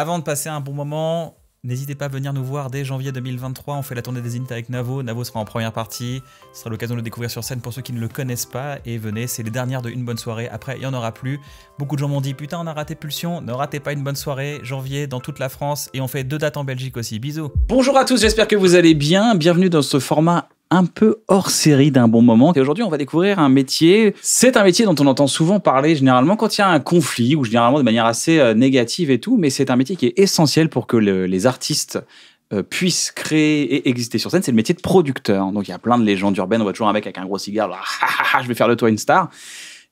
Avant de passer un bon moment, n'hésitez pas à venir nous voir dès janvier 2023. On fait la tournée des Zéniths avec Navo. Navo sera en première partie. Ce sera l'occasion de le découvrir sur scène pour ceux qui ne le connaissent pas. Et venez, c'est les dernières de Une Bonne Soirée. Après, il n'y en aura plus. Beaucoup de gens m'ont dit, putain, on a raté Pulsion. Ne ratez pas Une Bonne Soirée. Janvier dans toute la France. Et on fait 2 dates en Belgique aussi. Bisous. Bonjour à tous, j'espère que vous allez bien. Bienvenue dans ce format un peu hors série d'Un Bon Moment. Et aujourd'hui, on va découvrir un métier. C'est un métier dont on entend souvent parler, généralement quand il y a un conflit, ou généralement de manière assez négative et tout, mais c'est un métier qui est essentiel pour que les artistes puissent créer et exister sur scène. C'est le métier de producteur. Donc il y a plein de légendes urbaines. On voit toujours un mec avec un gros cigare, là, je vais faire de toi une star.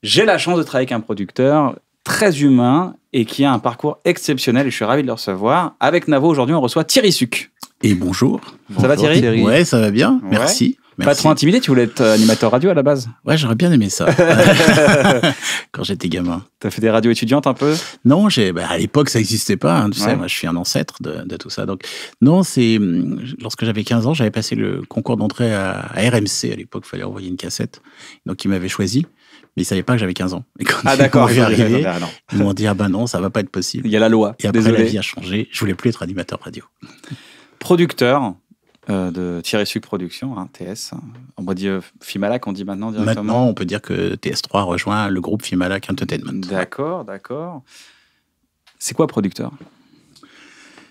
J'ai la chance de travailler avec un producteur très humain et qui a un parcours exceptionnel, et je suis ravi de le recevoir. Avec Navo, aujourd'hui, on reçoit Thierry Suc. Et bonjour. Ça va Thierry? Ouais, ça va bien. Merci. Pas trop intimidé, tu voulais être animateur radio à la base? Ouais, j'aurais bien aimé ça. Quand j'étais gamin. T'as fait des radios étudiantes un peu? Non, à l'époque, ça n'existait pas. Hein, tu sais, moi, je suis un ancêtre de tout ça. Donc, non, lorsque j'avais 15 ans, j'avais passé le concours d'entrée à RMC. À l'époque, il fallait envoyer une cassette. Donc, ils m'avaient choisi. Mais ils ne savaient pas que j'avais 15 ans. Et quand d'accord. Ils m'ont dit, ah ben non, ça ne va pas être possible. Il y a la loi. Et après, la vie a changé. Je ne voulais plus être animateur radio. Producteur de Thierry Suc Productions, hein, TS. On va dire Fimalac, on dit maintenant directement. Maintenant, on peut dire que TS3 rejoint le groupe Fimalac Entertainment. D'accord. C'est quoi producteur?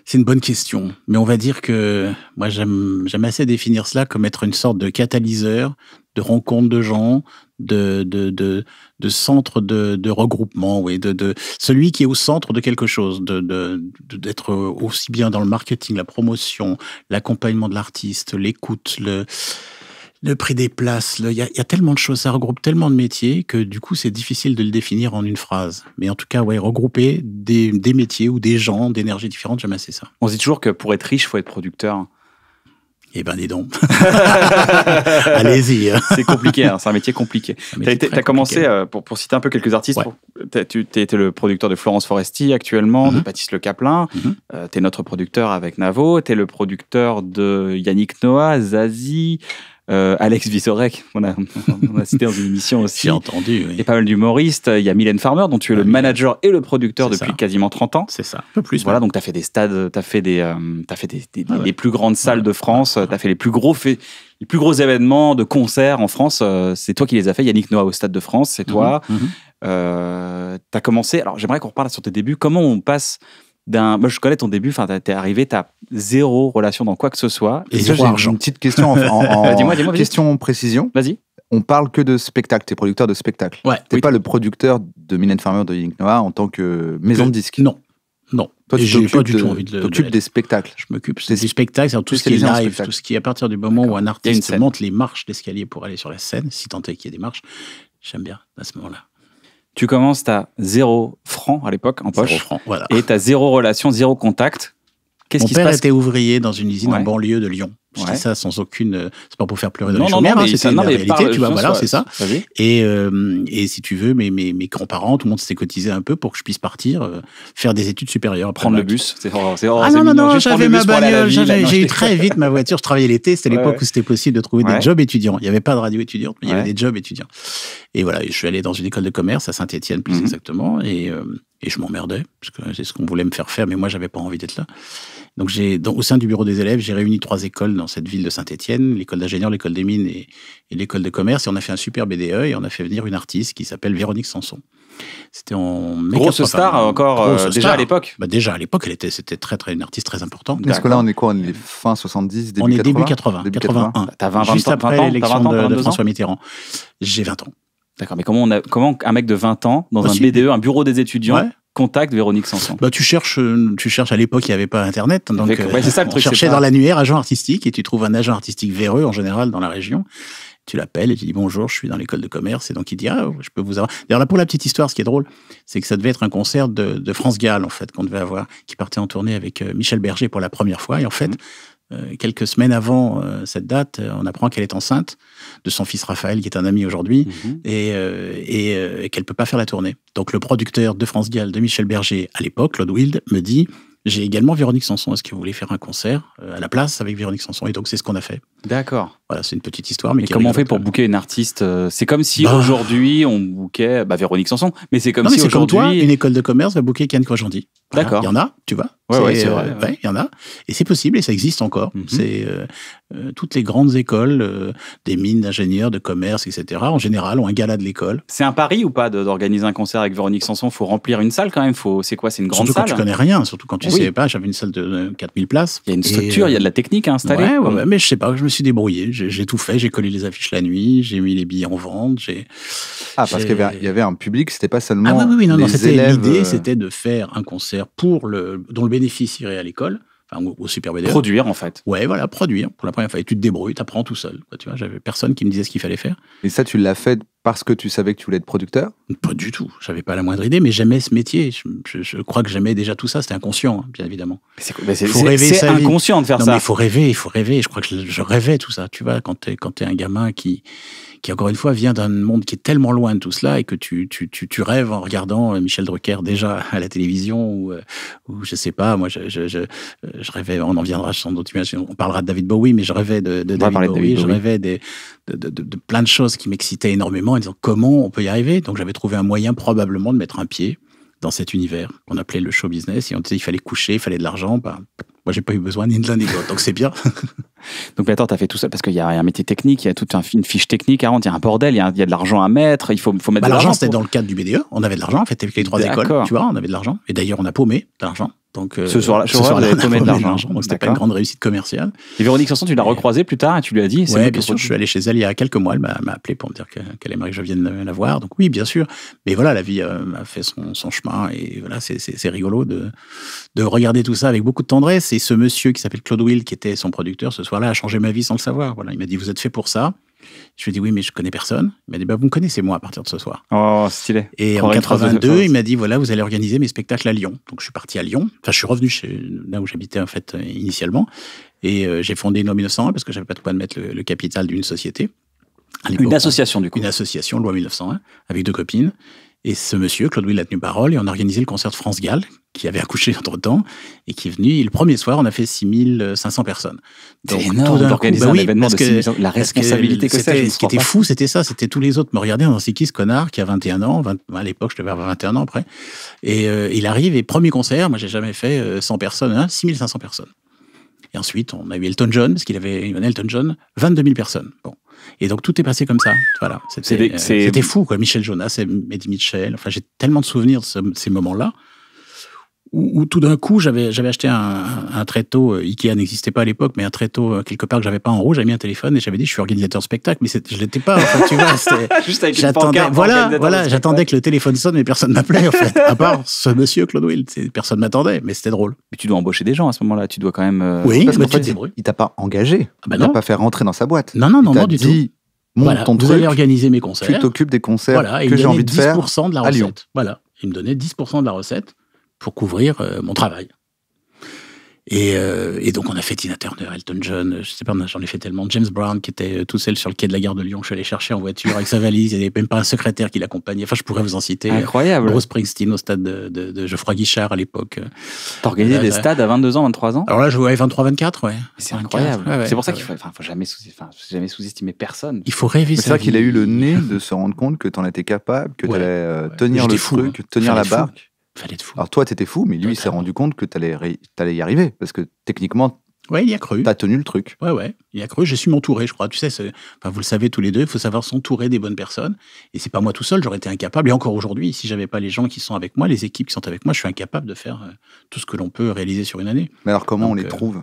C'est une bonne question, mais on va dire que moi j'aime assez définir cela comme être une sorte de catalyseur, de rencontre de gens, de centre de regroupement, oui, de celui qui est au centre de quelque chose, d'être aussi bien dans le marketing, la promotion, l'accompagnement de l'artiste, l'écoute, le prix des places. Il y a tellement de choses, ça regroupe tellement de métiers que du coup c'est difficile de le définir en une phrase. Mais en tout cas, ouais, regrouper des métiers ou des gens d'énergie différentes, j'aime assez ça. On se dit toujours que pour être riche, il faut être producteur. Eh ben, dis donc. Allez-y. C'est compliqué, hein, c'est un métier compliqué. Tu as commencé, pour citer un peu quelques artistes, ouais. Tu étais le producteur de Florence Foresti actuellement, de Baptiste Le Caplin. Tu es notre producteur avec Navo. Tu es le producteur de Yannick Noah, Zazie, Alex Vizorek, on a cité dans une émission aussi. J'ai entendu, oui. Et pas mal d'humoristes. Il y a Mylène Farmer, dont tu es le manager et le producteur depuis quasiment 30 ans. C'est ça, un peu plus. Voilà, donc tu as fait des stades, tu as fait les plus grandes salles de France, tu as fait les plus gros événements de concerts en France. C'est toi qui les as fait. Yannick Noah au Stade de France, c'est toi. Tu as commencé. Alors j'aimerais qu'on reparle sur tes débuts. Comment on passe moi, je connais ton début, t'es arrivé, t'as zéro relation dans quoi que ce soit. Et ça, j'ai une petite question dis-moi, question précision. Vas-y. On parle que de spectacle, t'es producteur de spectacle. Ouais. T'es pas le producteur de Mylène Farmer, de Yannick Noah en tant que maison de disques. Non. Toi, tu j'ai pas du tout envie de t'occupes des spectacles. Je m'occupe des spectacles, c'est tout ce qui est live, tout ce qui est à partir du moment où un artiste monte les marches d'escalier pour aller sur la scène, si tant est qu'il y ait des marches, j'aime bien à ce moment-là. Tu commences, t'as 0 francs à l'époque en poche. 0 francs, voilà. Et t'as 0 relation, 0 contact. Qu'est-ce qui se passe? Mon père était ouvrier dans une usine en banlieue de Lyon. Je dis ça sans aucune... C'est pas pour faire pleurer dans les chaumières, c'est la réalité, tu vois, voilà, c'est ça. Et si tu veux, mes grands-parents, tout le monde s'était cotisé un peu pour que je puisse partir, faire des études supérieures. Prendre le bus, c'est non, j'avais ma bagnole, j'ai eu très vite ma voiture, je travaillais l'été, c'était l'époque où c'était possible de trouver des jobs étudiants. Il n'y avait pas de radio étudiante, mais il y avait des jobs étudiants. Et voilà, je suis allé dans une école de commerce à Saint-Étienne, plus exactement, et je m'emmerdais, parce que c'est ce qu'on voulait me faire faire, mais moi, j'avais pas envie d'être là. Donc, au sein du bureau des élèves, j'ai réuni 3 écoles dans cette ville de Saint-Étienne, l'école d'ingénieurs, l'école des mines et l'école de commerce, et on a fait un super BDE, et on a fait venir une artiste qui s'appelle Véronique Sanson. C'était en mai. Grosse star encore, déjà à l'époque. Déjà à l'époque, c'était une artiste très importante. Parce que là, on est quoi? On est fin 70, début 80? On est début 80, 81. T'as 20 juste après l'élection de François Mitterrand. J'ai 20 ans. D'accord, mais comment un mec de 20 ans, dans un BDE, un bureau des étudiants, contacte Véronique Sanson? Tu cherches à l'époque, il n'y avait pas Internet. Donc, c'est ça le truc. On cherchait dans l'annuaire agent artistique, et tu trouves un agent artistique véreux, en général, dans la région. Tu l'appelles et tu dis bonjour, je suis dans l'école de commerce. Et donc il dit je peux vous avoir. D'ailleurs, là, pour la petite histoire, ce qui est drôle, c'est que ça devait être un concert de France Gall, en fait, qu'on devait avoir, qui partait en tournée avec Michel Berger pour la première fois. Et en fait, quelques semaines avant cette date, on apprend qu'elle est enceinte de son fils Raphaël, qui est un ami aujourd'hui, et qu'elle peut pas faire la tournée. Donc le producteur de France Gall, de Michel Berger, à l'époque, Claude Wild, me dit j'ai également Véronique Sanson, est-ce que vous voulez faire un concert à la place avec Véronique Sanson? Et donc c'est ce qu'on a fait. D'accord. Voilà, c'est une petite histoire. Mais et comment on fait pour booker une artiste? C'est comme si aujourd'hui on bookait Véronique Sanson, mais c'est comme si c'est aujourd'hui... comme toi, une école de commerce va booker Ken Kojandi. Voilà. D'accord. Il y en a, tu vois. Ouais, c'est vrai. Ouais, il y en a. Et c'est possible et ça existe encore. C'est toutes les grandes écoles, des mines d'ingénieurs, de commerce, etc., en général, ont un gala de l'école. C'est un pari ou pas d'organiser un concert avec Véronique Sanson? Il faut remplir une salle quand même. C'est quoi? C'est une grande salle? Surtout quand tu connais rien, surtout quand tu savais pas. J'avais une salle de 4000 places. Il y a une structure, il y a de la technique à installer. Ouais, mais je sais pas, je me suis débrouillé. J'ai tout fait. J'ai collé les affiches la nuit, j'ai mis les billets en vente. Parce qu'il y avait un public, c'était pas seulement. Non, l'idée, c'était de faire un concert dont le bénéfice irait à l'école. Enfin, au Super BDE. Produire, en fait. Ouais, voilà, produire. Pour la première fois, et tu te débrouilles, tu apprends tout seul. Tu vois, j'avais personne qui me disait ce qu'il fallait faire. Et ça, tu l'as fait parce que tu savais que tu voulais être producteur? Pas du tout. J'avais pas la moindre idée, mais j'aimais ce métier. Je crois que j'aimais déjà tout ça. C'était inconscient, bien évidemment. C'est inconscient de faire ça. Mais il faut rêver. Je crois que je rêvais tout ça. Tu vois, quand t'es un gamin qui, encore une fois, vient d'un monde qui est tellement loin de tout cela et que tu rêves en regardant Michel Drucker déjà à la télévision ou je sais pas, moi, je rêvais, on en viendra sans doute, on parlera de David Bowie, mais je rêvais de David Bowie, je rêvais de plein de choses qui m'excitaient énormément en disant comment on peut y arriver. Donc j'avais trouvé un moyen probablement de mettre un pied dans cet univers qu'on appelait le show business et on disait il fallait coucher, il fallait de l'argent. Moi, j'ai pas eu besoin ni de l'un ni de l'autre, donc c'est bien. Donc, mais attends, t'as fait tout ça parce qu'il y a un métier technique, il y a toute une fiche technique à rendre, il y a un bordel, il y a de l'argent à mettre, il faut mettre de l'argent. C'était dans le cadre du BDE, on avait de l'argent, en fait, avec les 3 écoles, tu vois, on avait de l'argent. Et d'ailleurs, on a paumé de l'argent. Donc, ce soir-là, on avait paumé de l'argent. Donc, c'était pas une grande réussite commerciale. Et Véronique Sanson, tu l'as recroisée plus tard et tu lui as dit? Oui, bien sûr, je suis allé chez elle il y a quelques mois, elle m'a appelé pour me dire qu'elle aimerait que je vienne la voir. Donc oui, bien sûr. Mais voilà, la vie a fait son chemin et voilà, c'est rigolo de regarder tout ça avec beaucoup de tendresse. Et ce monsieur qui s'appelle Claude Will, qui était son producteur ce soir-là, a changé ma vie sans le savoir. Voilà, il m'a dit, vous êtes fait pour ça. Je lui ai dit, oui, mais je connais personne. Il m'a dit, vous me connaissez moi à partir de ce soir. Oh, stylé. Et en 82, il m'a dit, voilà, vous allez organiser mes spectacles à Lyon. Donc je suis parti à Lyon. Enfin, je suis revenu là où j'habitais en fait initialement. Et j'ai fondé Loi 1901 parce que j'avais pas de quoi de mettre le capital d'une société. Une association, du coup. Une association, Loi 1901, avec 2 copines. Et ce monsieur, Claude Will, a tenu parole et on a organisé le concert de France Gall, qui avait accouché entre-temps, et qui est venu. Et le premier soir, on a fait 6500 personnes. C'est énorme d'organiser un événement de 6500. La responsabilité que c'est. Ce qui était fou, c'était ça. C'était tous les autres me regardaient en disant, c'est qui ce connard qui a 21 ans à l'époque, je devais avoir 21 ans après. Et il arrive, et premier concert, moi, j'ai jamais fait 100 personnes, 6500 personnes. Et ensuite, on a eu Elton John, parce qu'il avait Elton John, 22 000 personnes. Bon. Et donc, tout est passé comme ça. Voilà. C'était fou, quoi. Michel Jonas, Eddie Mitchell. Enfin, j'ai tellement de souvenirs de ces moments-là où tout d'un coup, j'avais acheté un tréteau. Ikea n'existait pas à l'époque, mais un tréteau quelque part que j'avais pas en rouge. J'avais mis un téléphone et j'avais dit, je suis organisateur de spectacle, mais je l'étais pas. Enfin, tu vois, juste avec une pancarte. Voilà, j'attendais que le téléphone sonne, mais personne m'appelait, en fait. À part ce monsieur Claude Will. Personne m'attendait, mais c'était drôle. Mais tu dois embaucher des gens à ce moment-là. Tu dois quand même. Oui, parce qu'en fait, il t'a pas engagé. Il t'a pas fait rentrer dans sa boîte. Non, du tout. Monte ton truc. Vous allez organiser mes concerts. Tu t'occupes des concerts que j'ai envie de faire. 10% de la recette. Voilà. Il me donnait 10% de la recette pour couvrir mon travail. Et donc, on a fait Tina Turner, Elton John, je sais pas, j'en ai fait tellement. James Brown, qui était tout seul sur le quai de la gare de Lyon, je suis allé chercher en voiture avec sa valise, il n'y avait même pas un secrétaire qui l'accompagnait. Enfin, je pourrais vous en citer. Incroyable. Bruce Springsteen au stade de Geoffroy Guichard à l'époque. T'organisais des stades à 22 ans, 23 ans? Alors là, je jouais à 23-24, ouais. C'est incroyable. C'est pour ça qu'il faut jamais sous-estimer personne. Il faut rêver. C'est ça qu'il a eu le nez de se rendre compte que t'en étais capable, que t'allais tenir le truc, tenir la barque. Fallait être fou. Alors toi, t'étais fou, mais lui, il s'est rendu compte que t'allais y arriver, parce que techniquement, il y a cru. T'as tenu le truc. Ouais, il y a cru. J'ai su m'entourer, je crois. Tu sais, vous le savez tous les deux, il faut savoir s'entourer des bonnes personnes. Et c'est pas moi tout seul, j'aurais été incapable. Et encore aujourd'hui, si j'avais pas les gens qui sont avec moi, les équipes qui sont avec moi, je suis incapable de faire tout ce que l'on peut réaliser sur une année. Mais alors comment on les trouve?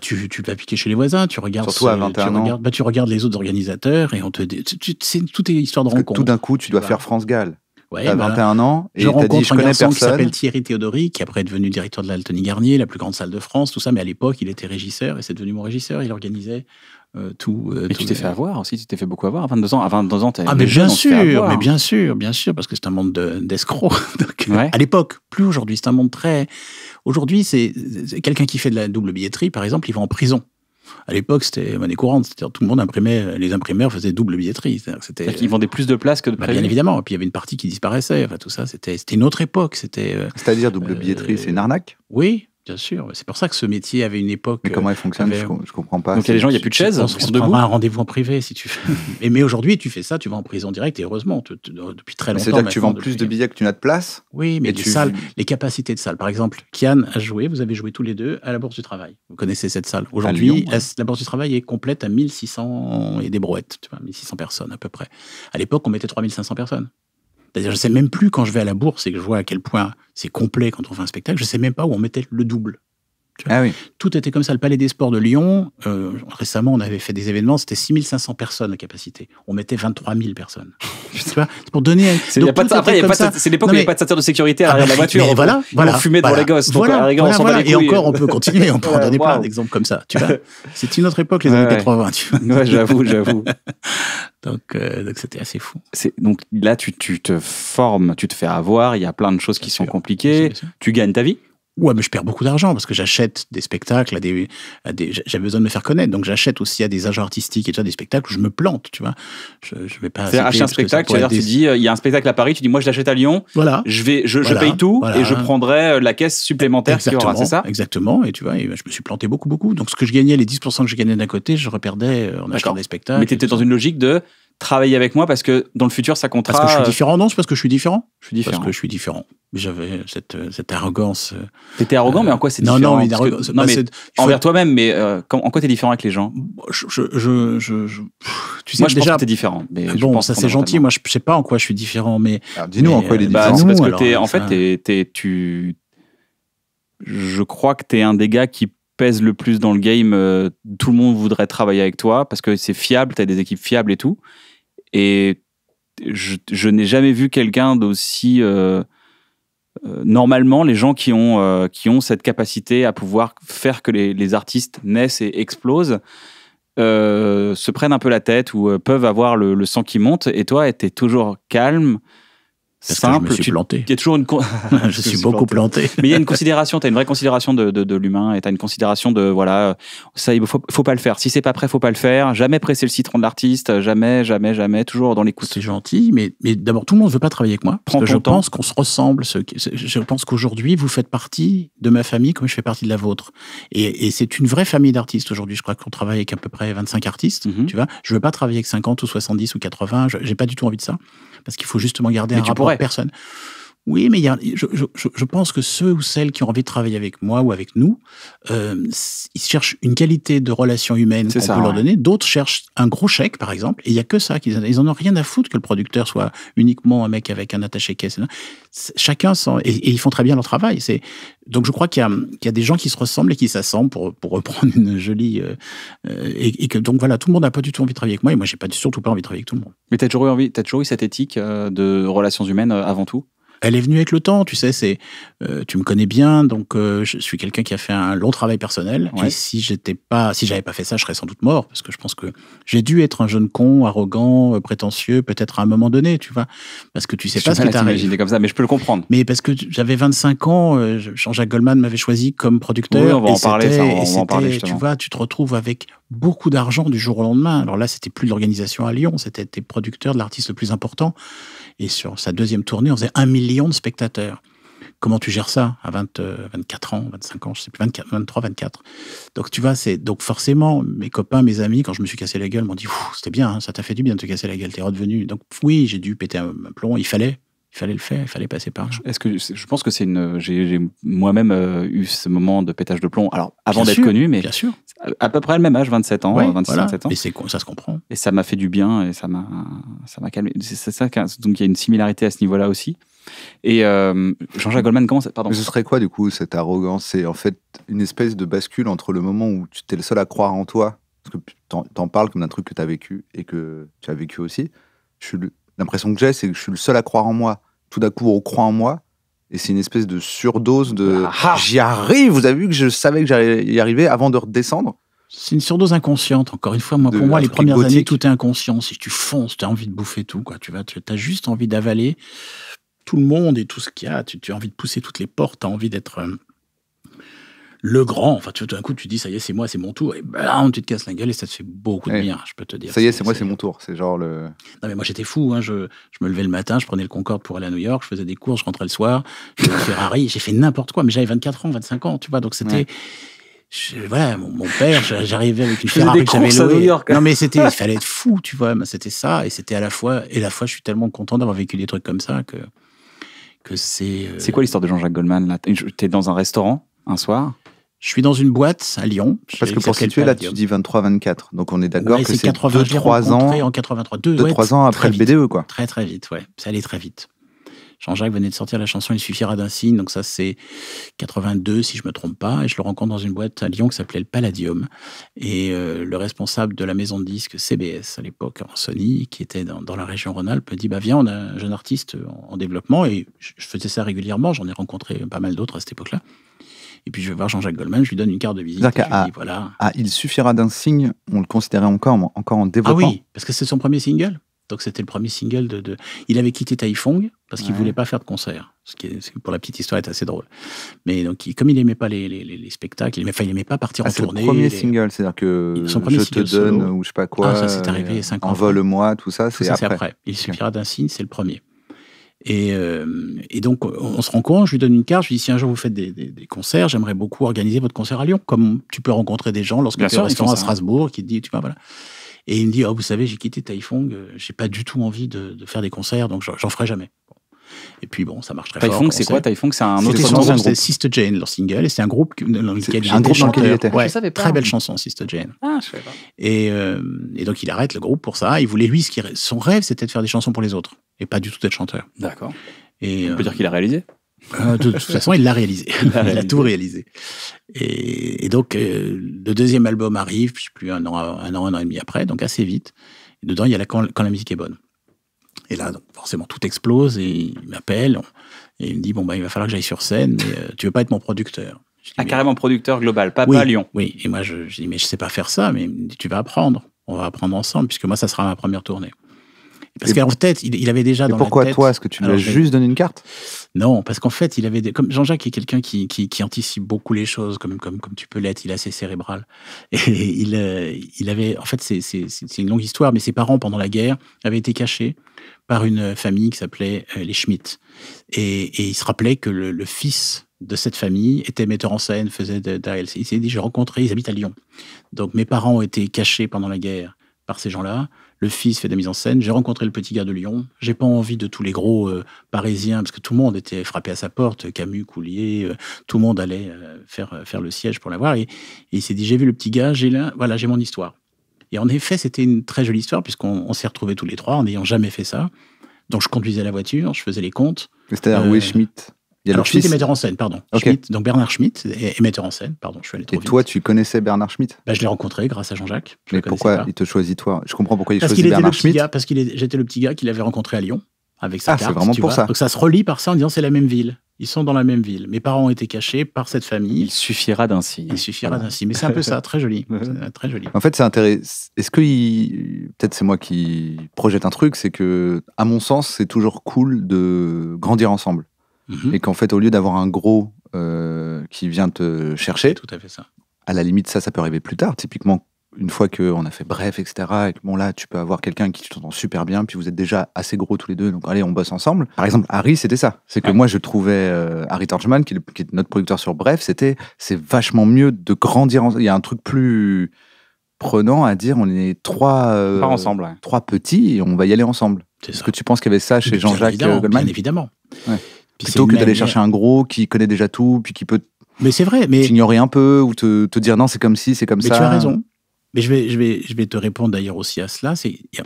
Tu vas piquer chez les voisins, tu regardes. Surtout à 21 ans. Tu regardes les autres organisateurs et on te dit, tout est histoire de rencontre. Tout d'un coup, tu dois faire France Gall. Ouais, t'as 21 ans et je t'as dit, je connais personne. Qui s'appelle Thierry Théodori, qui après est devenu directeur de l'Altony Garnier, la plus grande salle de France, tout ça. Mais à l'époque, il était régisseur et c'est devenu mon régisseur. Il organisait tout. Et tu t'es fait avoir aussi, tu t'es fait beaucoup avoir à 22 ans. À 22 ans, mais bien sûr, parce que c'est un monde d'escrocs. À l'époque, plus aujourd'hui, c'est un monde très. Aujourd'hui, c'est quelqu'un qui fait de la double billetterie, par exemple, il va en prison. À l'époque, c'était monnaie courante. C'est-à-dire tout le monde imprimait, les imprimeurs faisaient double billetterie. C'est-à-dire qu'ils vendaient plus de places que de prévu. Bien évidemment. Et puis il y avait une partie qui disparaissait. Enfin, tout ça, c'était une autre époque. C'est-à-dire double billetterie, c'est une arnaque? Oui. Bien sûr, c'est pour ça que ce métier avait une époque. Mais comment il fonctionne, je comprends pas. Donc il y a des gens, il n'y a plus de chaises. On se prendra un rendez-vous en privé si tu veux. mais aujourd'hui, tu fais ça, tu vas en prison direct et heureusement, depuis très longtemps. C'est-à-dire que tu vends plus de billets que tu n'as de place. Oui, mais salles, les capacités de salles. Par exemple, Kian a joué, vous avez joué tous les deux à la Bourse du Travail. Vous connaissez cette salle. Aujourd'hui, la Bourse du Travail est complète à 1600 et des brouettes, tu vois, 1600 personnes à peu près. À l'époque, on mettait 3500 personnes. C'est-à-dire, je ne sais même plus quand je vais à la Bourse et que je vois à quel point c'est complet quand on fait un spectacle, je ne sais même pas où on mettait le double. Ah oui. Tout était comme ça. Le Palais des Sports de Lyon, récemment, on avait fait des événements, c'était 6500 personnes à capacité. On mettait 23 000 personnes. Tu vois, c'est pour donner... C'est l'époque où il n'y avait pas de ceinture de sécurité à l'arrière de la voiture. On fumait devant les gosses. Et encore, on peut continuer. On peut en donner plein d'exemples comme ça. Tu vois, c'est une autre époque, les années 80. Tu vois. Ouais, j'avoue. Donc c'était assez fou. Donc là, tu te formes, tu te fais avoir. Il y a plein de choses qui sont compliquées. Tu gagnes ta vie. Ouais, mais je perds beaucoup d'argent parce que j'achète des spectacles j'avais besoin de me faire connaître, donc j'achète aussi à des agents artistiques et des spectacles où je me plante, tu vois. Je vais pas. C'est acheter un spectacle, c'est-à-dire tu dis il y a un spectacle à Paris, tu dis moi je l'achète à Lyon. Voilà. Je paye tout et je prendrai la caisse supplémentaire qu'il y aura, c'est ça ? Exactement. Et tu vois, je me suis planté beaucoup. Donc ce que je gagnais, les 10% que je gagnais d'un côté, je reperdais en achetant des spectacles. Mais tu étais dans une logique de travailler avec moi parce que dans le futur ça comptera. Parce que je suis différent, non ? C'est parce que je suis différent. Parce que je suis différent. J'avais cette arrogance. T'étais arrogant, mais en quoi c'est différent ? Non, mais arrogance. Envers toi-même, mais en quoi t'es différent avec les gens ? Tu sais, moi, je pense que t'es différent. Mais bon, ça c'est gentil. Moi, je sais pas en quoi je suis différent, mais. Alors, dis-nous en quoi il est différent. C'est parce que je crois que t'es un des gars qui pèse le plus dans le game. Tout le monde voudrait travailler avec toi parce que c'est fiable, t'as des équipes fiables et tout. Et je n'ai jamais vu quelqu'un d'aussi. Normalement, les gens qui ont cette capacité à pouvoir faire que les artistes naissent et explosent se prennent un peu la tête ou peuvent avoir le sang qui monte. Et toi, t'es toujours calme, simple. Je me suis planté. Il y a toujours une je suis beaucoup planté. Mais il y a une considération, tu as une vraie considération de l'humain et tu as une considération de voilà, ça il faut pas le faire. Si c'est pas prêt, faut pas le faire. Jamais presser le citron de l'artiste, jamais, toujours dans l'écoute. C'est gentil, mais d'abord tout le monde veut pas travailler avec moi parce que je pense qu'on se ressemble. Je pense qu'aujourd'hui vous faites partie de ma famille comme je fais partie de la vôtre. Et c'est une vraie famille d'artistes aujourd'hui. Je crois qu'on travaille avec à peu près 25 artistes. Tu vois, je veux pas travailler avec 50 ou 70 ou 80. J'ai pas du tout envie de ça parce qu'il faut justement garder un rapport avec personne. Oui, mais je pense que ceux ou celles qui ont envie de travailler avec moi ou avec nous, ils cherchent une qualité de relation humaine qu'on peut leur donner. D'autres cherchent un gros chèque, par exemple, et il n'y a que ça. Ils en ont rien à foutre que le producteur soit uniquement un mec avec un attaché-caisse. Chacun et ils font très bien leur travail. Donc je crois qu'il y a des gens qui se ressemblent et qui s'assemblent pour reprendre une jolie... et que donc voilà, tout le monde n'a pas du tout envie de travailler avec moi, et moi j'ai surtout pas envie de travailler avec tout le monde. Mais t'as toujours eu cette éthique de relations humaines avant tout ? Elle est venue avec le temps, tu sais, tu me connais bien, donc je suis quelqu'un qui a fait un long travail personnel. Ouais. Et si j'avais pas fait ça, je serais sans doute mort, parce que je pense que j'ai dû être un jeune con, arrogant, prétentieux, peut-être à un moment donné, tu vois, parce que tu sais pas ce qui t'arrive. Comme ça, mais je peux le comprendre. Mais parce que j'avais 25 ans, Jean-Jacques Goldman m'avait choisi comme producteur. Oui, on va en parler, justement. Tu vois, tu te retrouves avec beaucoup d'argent du jour au lendemain. Alors là, c'était plus l'organisation à Lyon, c'était tes producteurs de l'artiste le plus important. Et sur sa deuxième tournée, on faisait 1 million de spectateurs. Comment tu gères ça à 24 ans, 25 ans, je sais plus, 23, 24. Donc tu vois, donc forcément, mes copains, mes amis, quand je me suis cassé la gueule, m'ont dit « C'était bien, hein, ça t'a fait du bien de te casser la gueule, t'es redevenu. » Donc oui, j'ai dû péter un plomb, il fallait le faire, il fallait passer par. Je pense que j'ai moi-même eu ce moment de pétage de plomb. Alors avant d'être connu, mais bien sûr. À peu près le même âge, 27 ans, 27 ans. Mais ça se comprend. Et ça m'a fait du bien et ça m'a calmé. C'est ça, donc il y a une similarité à ce niveau-là aussi. Et Jean-Jacques Goldman, comment ça... Pardon. Mais ce serait quoi du coup cette arrogance ? C'est en fait une espèce de bascule entre le moment où tu es le seul à croire en toi, parce que t'en parles comme d'un truc que tu as vécu et que tu as vécu aussi. L'impression que j'ai, c'est que je suis le seul à croire en moi. Tout d'un coup, on croit en moi. Et c'est une espèce de surdose de j'y arrive. Vous avez vu que je savais que j'allais y arriver avant de redescendre. C'est une surdose inconsciente. Encore une fois, pour moi, les premières années, tout est inconscient. Si tu fonces, tu as envie de bouffer tout, quoi. Tu as juste envie d'avaler tout le monde et tout ce qu'il y a. Tu as envie de pousser toutes les portes. Tu as envie d'être le grand. Enfin, tout d'un coup, tu dis, ça y est, c'est moi, c'est mon tour. Et bam, tu te casses la gueule et ça te fait beaucoup de bien, je peux te dire. Ça y est, c'est moi, c'est mon tour. C'est genre le. Non, mais moi, j'étais fou. Hein. Je me levais le matin, je prenais le Concorde pour aller à New York, je faisais des courses, je rentrais le soir, je faisais Ferrari, j'ai fait n'importe quoi. Mais j'avais 24 ans, 25 ans, tu vois. Donc, c'était. Voilà, mon père, j'arrivais avec une Ferrari que j'avais louée. Non, mais il fallait être fou, tu vois. C'était ça. Et c'était à la fois, je suis tellement content d'avoir vécu des trucs comme ça que c'est. C'est quoi l'histoire de Jean-Jacques Goldman là? T'es dans un restaurant un soir? Je suis dans une boîte à Lyon. Parce que pour situer, là, tu dis 23-24. Donc, on est d'accord que c'est 2-3 ans. En 83. 2-3 ans après le BDE, quoi. Très, très vite, ouais. Ça allait très vite. Jean-Jacques venait de sortir la chanson Il suffira d'un signe. Donc, ça, c'est 82, si je me trompe pas. Et je le rencontre dans une boîte à Lyon qui s'appelait le Palladium. Et le responsable de la maison de disques CBS, à l'époque, en Sony, qui était dans la région Rhône-Alpes, me dit, viens, on a un jeune artiste en développement. Et je faisais ça régulièrement. J'en ai rencontré pas mal d'autres à cette époque-là. Et puis je vais voir Jean-Jacques Goldman, je lui donne une carte de visite. Voilà. Il suffira d'un signe, on le considérait encore en développement. Ah oui, parce que c'est son premier single. Donc c'était le premier single de... Il avait quitté Taifong parce qu'il ne voulait pas faire de concert. Ce qui est, pour la petite histoire, est assez drôle. Mais donc, comme il n'aimait pas les spectacles, il n'aimait pas partir en tournée. C'est le premier single, c'est-à-dire que Je te donne solo. Ou je sais pas quoi. Ça c'est arrivé 5 ans. Envole-moi, tout ça, c'est après. Il suffira d'un signe, c'est le premier. Et donc, on se rencontre, je lui donne une carte, je lui dis, si un jour vous faites des concerts, j'aimerais beaucoup organiser votre concert à Lyon, comme tu peux rencontrer des gens lorsque tu es au restaurant à Strasbourg, qui te dit, tu vois, voilà. Et il me dit, vous savez, j'ai quitté Taifong, j'ai pas du tout envie de faire des concerts, donc j'en ferai jamais. Bon. Et puis bon, ça marche très fort. Taifong, c'est quoi? Taifong, c'est un autre groupe. C'était Sister Jane, leur single, et c'est un groupe dans lequel il était. Ouais, très belle chanson, Sister Jane. Ah, je savais pas. Et donc il arrête le groupe pour ça. Il voulait, lui, son rêve, c'était de faire des chansons pour les autres, et pas du tout d'être chanteur. D'accord. Et, on peut dire qu'il a réalisé. De toute façon, il l'a réalisé. Il a tout réalisé. Et donc, le deuxième album arrive, je sais plus, un an et demi après, donc assez vite. Et dedans, il y a quand la musique est bonne. Et là, donc, forcément, tout explose et il m'appelle et il me dit, il va falloir que j'aille sur scène, mais tu veux pas être mon producteur? Dis, carrément producteur global, pas à Lyon. Oui, et moi, je dis, mais je sais pas faire ça, mais il me dit, tu vas apprendre. On va apprendre ensemble, puisque moi, ça sera ma première tournée. Parce qu'en tête, il avait déjà dans la tête... Pourquoi toi? Est-ce que tu lui as juste donné une carte? Non, parce qu'en fait, il avait comme Jean-Jacques est quelqu'un qui anticipe beaucoup les choses, comme tu peux l'être, il est assez cérébral. Et il avait... En fait, c'est une longue histoire, mais ses parents, pendant la guerre, avaient été cachés par une famille qui s'appelait les Schmitt. Et il se rappelait que le fils de cette famille était metteur en scène, faisait d'ALC. Il s'est dit, ils habitent à Lyon. Donc mes parents ont été cachés pendant la guerre par ces gens-là. Le fils fait de la mise en scène. J'ai rencontré le petit gars de Lyon. J'ai pas envie de tous les gros parisiens, parce que tout le monde était frappé à sa porte. Camus, Coulier, tout le monde allait faire le siège pour l'avoir. Et il s'est dit, j'ai vu le petit gars, j'ai mon histoire. Et en effet, c'était une très jolie histoire, puisqu'on s'est retrouvés tous les trois en n'ayant jamais fait ça. Donc je conduisais la voiture, je faisais les comptes. C'est-à-dire, où est Schmitt? Alors, Schmitt est metteur en scène, pardon. Okay. Schmitt, donc Bernard Schmitt est metteur en scène, pardon, je suis allé trop vite. Et toi, tu connaissais Bernard Schmitt? Je l'ai rencontré grâce à Jean-Jacques. Mais pourquoi il te choisit toi? Je comprends pourquoi il choisit Bernard Schmitt. Parce que j'étais le petit gars qu'il avait rencontré à Lyon, avec sa carte. C'est vraiment pour ça. Donc ça se relie par ça en disant c'est la même ville. Ils sont dans la même ville. Mes parents ont été cachés par cette famille. Il suffira d'un signe. Il suffira d'un signe. Mais c'est un peu ça, très joli. Très joli. En fait, c'est intéressant. Est-ce que peut-être c'est moi qui projette un truc, c'est que, à mon sens, c'est toujours cool de grandir ensemble. Et qu'en fait, au lieu d'avoir un gros qui vient te chercher, tout à fait ça. À la limite, ça peut arriver plus tard. Typiquement, une fois qu'on a fait Bref, etc., et que là, tu peux avoir quelqu'un qui t'entend super bien, puis vous êtes déjà assez gros tous les deux, donc allez, on bosse ensemble. Par exemple, Harry, c'était ça. C'est que moi, je trouvais Harry Torchman, qui est notre producteur sur Bref, c'est vachement mieux de grandir ensemble. Il y a un truc plus prenant à dire, on est trois petits, et on va y aller ensemble. Est-ce que tu penses qu'il y avait ça chez Jean-Jacques Goldman? Bien évidemment. Ouais. Plutôt que d'aller chercher un gros qui connaît déjà tout, puis qui peut t'ignorer un peu, ou te dire non, c'est comme ci, c'est comme ça. Mais tu as raison. Mais je vais te répondre d'ailleurs aussi à cela.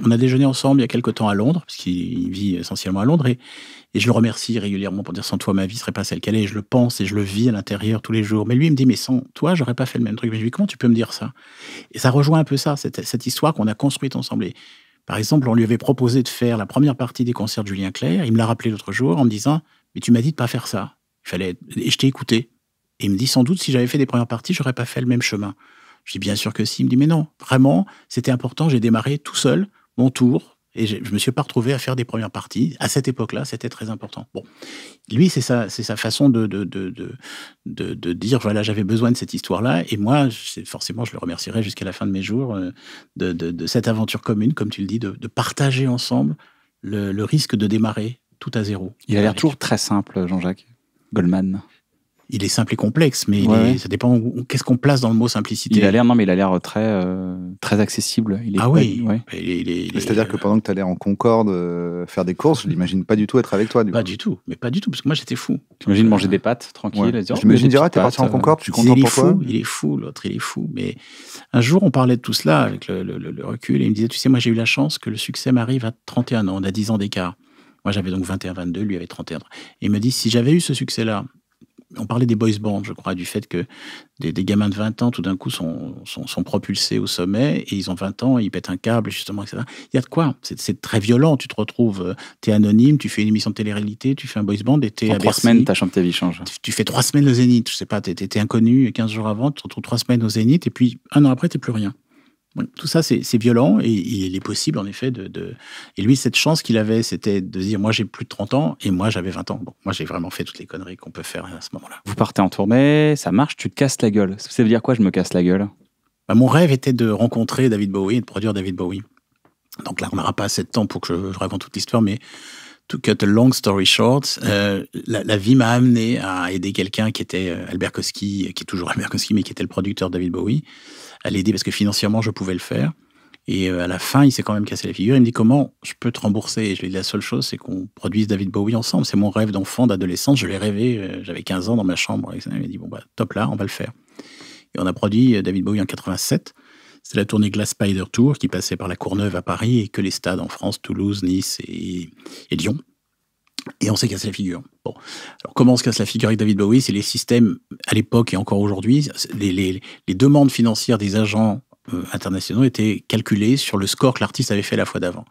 On a déjeuné ensemble il y a quelque temps à Londres, parce qu'il vit essentiellement à Londres, et je le remercie régulièrement pour dire sans toi, ma vie serait pas celle qu'elle est. Et je le pense et je le vis à l'intérieur tous les jours. Mais lui, il me dit, mais sans toi, j'aurais pas fait le même truc. Mais je lui dis, comment tu peux me dire ça? Et ça rejoint un peu ça, cette histoire qu'on a construite ensemble. Et, par exemple, on lui avait proposé de faire la première partie des concerts de Julien Clerc. Il me l'a rappelé l'autre jour en me disant, mais tu m'as dit de pas faire ça. Et je t'ai écouté. Et il me dit, sans doute, si j'avais fait des premières parties, j'aurais pas fait le même chemin. Je dis, bien sûr que si. Il me dit, mais non, vraiment, c'était important. J'ai démarré tout seul, mon tour, Et je me suis pas retrouvé à faire des premières parties. À cette époque-là, c'était très important. Bon, lui, c'est sa façon de dire, voilà, j'avais besoin de cette histoire-là. Et moi, forcément, je le remercierai jusqu'à la fin de mes jours de cette aventure commune, comme tu le dis, de partager ensemble le risque de démarrer tout à zéro. Il a l'air toujours très simple, Jean-Jacques Goldman. Il est simple et complexe, mais ça dépend qu'est-ce qu'on place dans le mot simplicité. Il a l'air très accessible. Oui. C'est-à-dire que pendant que tu allais en Concorde faire des courses, je l'imagine pas du tout être avec toi. Pas du tout, parce que moi j'étais fou. J'imagine manger des pâtes tranquille. Ouais. Je me dirais, t'es parti en Concorde, tu es content pour toi. Il est fou, l'autre, il est fou. Mais un jour, on parlait de tout cela avec le recul, et il me disait, tu sais, moi j'ai eu la chance que le succès m'arrive à 31 ans, on a 10 ans d'écart. Moi j'avais donc 21, 22, lui avait 31 ans. Et il me dit, si j'avais eu ce succès-là, on parlait des boys bands, je crois, du fait que des gamins de 20 ans, tout d'un coup, sont propulsés au sommet, et ils ont 20 ans, ils pètent un câble, justement, etc. Il y a de quoi. C'est très violent. Tu te retrouves, t'es anonyme, tu fais une émission de télé-réalité, tu fais un boys band, et t'es à Bercy. 3 semaines, ta chambre, ta vie change. Tu fais 3 semaines au Zénith. Je sais pas, t'étais inconnu 15 jours avant, tu te retrouves 3 semaines au Zénith, et puis un an après, t'es plus rien. Bon, tout ça, c'est violent, et il est possible, en effet, Et lui, cette chance qu'il avait, c'était de dire, moi, j'ai plus de 30 ans, et moi, j'avais 20 ans. Bon, moi, j'ai vraiment fait toutes les conneries qu'on peut faire à ce moment-là. Vous partez en tournée, ça marche, tu te casses la gueule. Ça veut dire quoi, je me casse la gueule? Mon rêve était de rencontrer David Bowie et de produire David Bowie. Donc là, on n'aura pas assez de temps pour que je raconte toute l'histoire, mais to cut a long story short, la vie m'a amené à aider quelqu'un qui était Albert Kosky, qui est toujours Albert Kosky, mais qui était le producteur de David Bowie, à l'aider parce que financièrement, je pouvais le faire. Et à la fin, il s'est quand même cassé la figure. Il me dit, comment je peux te rembourser? Et je lui ai dit, la seule chose, c'est qu'on produise David Bowie ensemble. C'est mon rêve d'enfant, d'adolescence. Je l'ai rêvé, j'avais 15 ans dans ma chambre. Il m'a dit, bon, bah, top là, on va le faire. Et on a produit David Bowie en 87. C'était la tournée Glass Spider Tour qui passait par la Courneuve à Paris et que les stades en France, Toulouse, Nice et Lyon. Et on s'est cassé la figure. Bon. Alors, comment on se casse la figure avec David Bowie? C'est les systèmes, à l'époque et encore aujourd'hui, les demandes financières des agents internationaux étaient calculées sur le score que l'artiste avait fait la fois d'avant.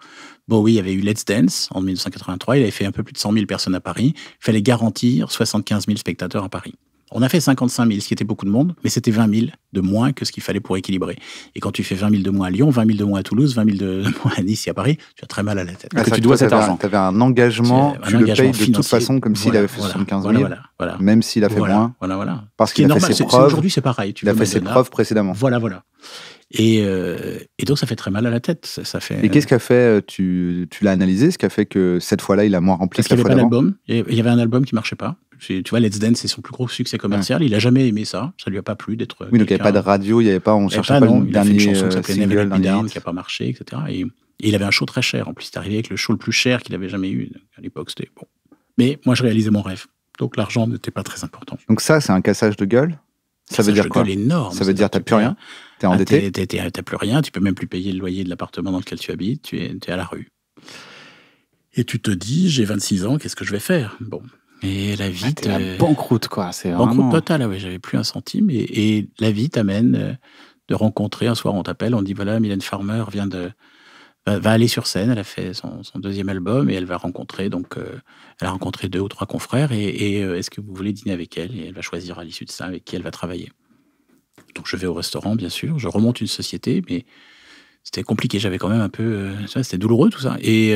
Bowie avait eu Let's Dance en 1983, il avait fait un peu plus de 100 000 personnes à Paris. Il fallait garantir 75 000 spectateurs à Paris. On a fait 55 000, ce qui était beaucoup de monde, mais c'était 20 000 de moins que ce qu'il fallait pour équilibrer. Et quand tu fais 20 000 de moins à Lyon, 20 000 de moins à Toulouse, 20 000 de moins à Nice et à Paris, tu as très mal à la tête. Que tu dois cet argent. Tu avais un engagement, tu le payes de toute façon comme s'il avait fait 75 000, même s'il a fait moins. Voilà. Parce qu'il a fait ses preuves. Aujourd'hui, c'est pareil. Il a fait ses preuves précédemment. Voilà. Et donc, ça fait très mal à la tête. Ça fait, et qu'est-ce qu'a fait, tu l'as analysé, ce qui a fait que cette fois-là, il a moins rempli que la fois d'avant? Il y avait un album qui marchait pas. Tu vois, Let's Dance, c'est son plus gros succès commercial. Ouais. Il a jamais aimé ça. Ça lui a pas plu d'être. Oui, donc il n'y avait pas de radio, il n'y avait pas, on cherchait pas le dernier il a fait une chanson qui s'appelait Never Let Me Down, qui a pas marché, etc. Et il avait un show très cher. En plus, c'est arrivé avec le show le plus cher qu'il avait jamais eu. À l'époque, c'était bon. Mais moi, je réalisais mon rêve. Donc l'argent n'était pas très important. Donc ça, c'est un cassage de gueule. Ça veut dire quoi? Énorme. Ça veut dire t'as plus rien. T'es endetté. T'as plus rien. Tu peux même plus payer le loyer de l'appartement dans lequel tu habites. Tu es à la rue. Et tu te dis, j'ai 26 ans, qu'est-ce que je vais faire? Bon. Et la vie banqueroute, quoi. C'est banqueroute vraiment... totale, oui. J'avais plus un centime. Et la vie t'amène de rencontrer. Un soir, on t'appelle, on dit, voilà, Mylène Farmer va aller sur scène. Elle a fait son deuxième album et elle va rencontrer, donc, elle a rencontré 2 ou 3 confrères. Et est-ce que vous voulez dîner avec elle? Et elle va choisir à l'issue de ça avec qui elle va travailler. Donc, je vais au restaurant, bien sûr. Je remonte une société, mais c'était compliqué. J'avais quand même un peu... c'était douloureux, tout ça. Et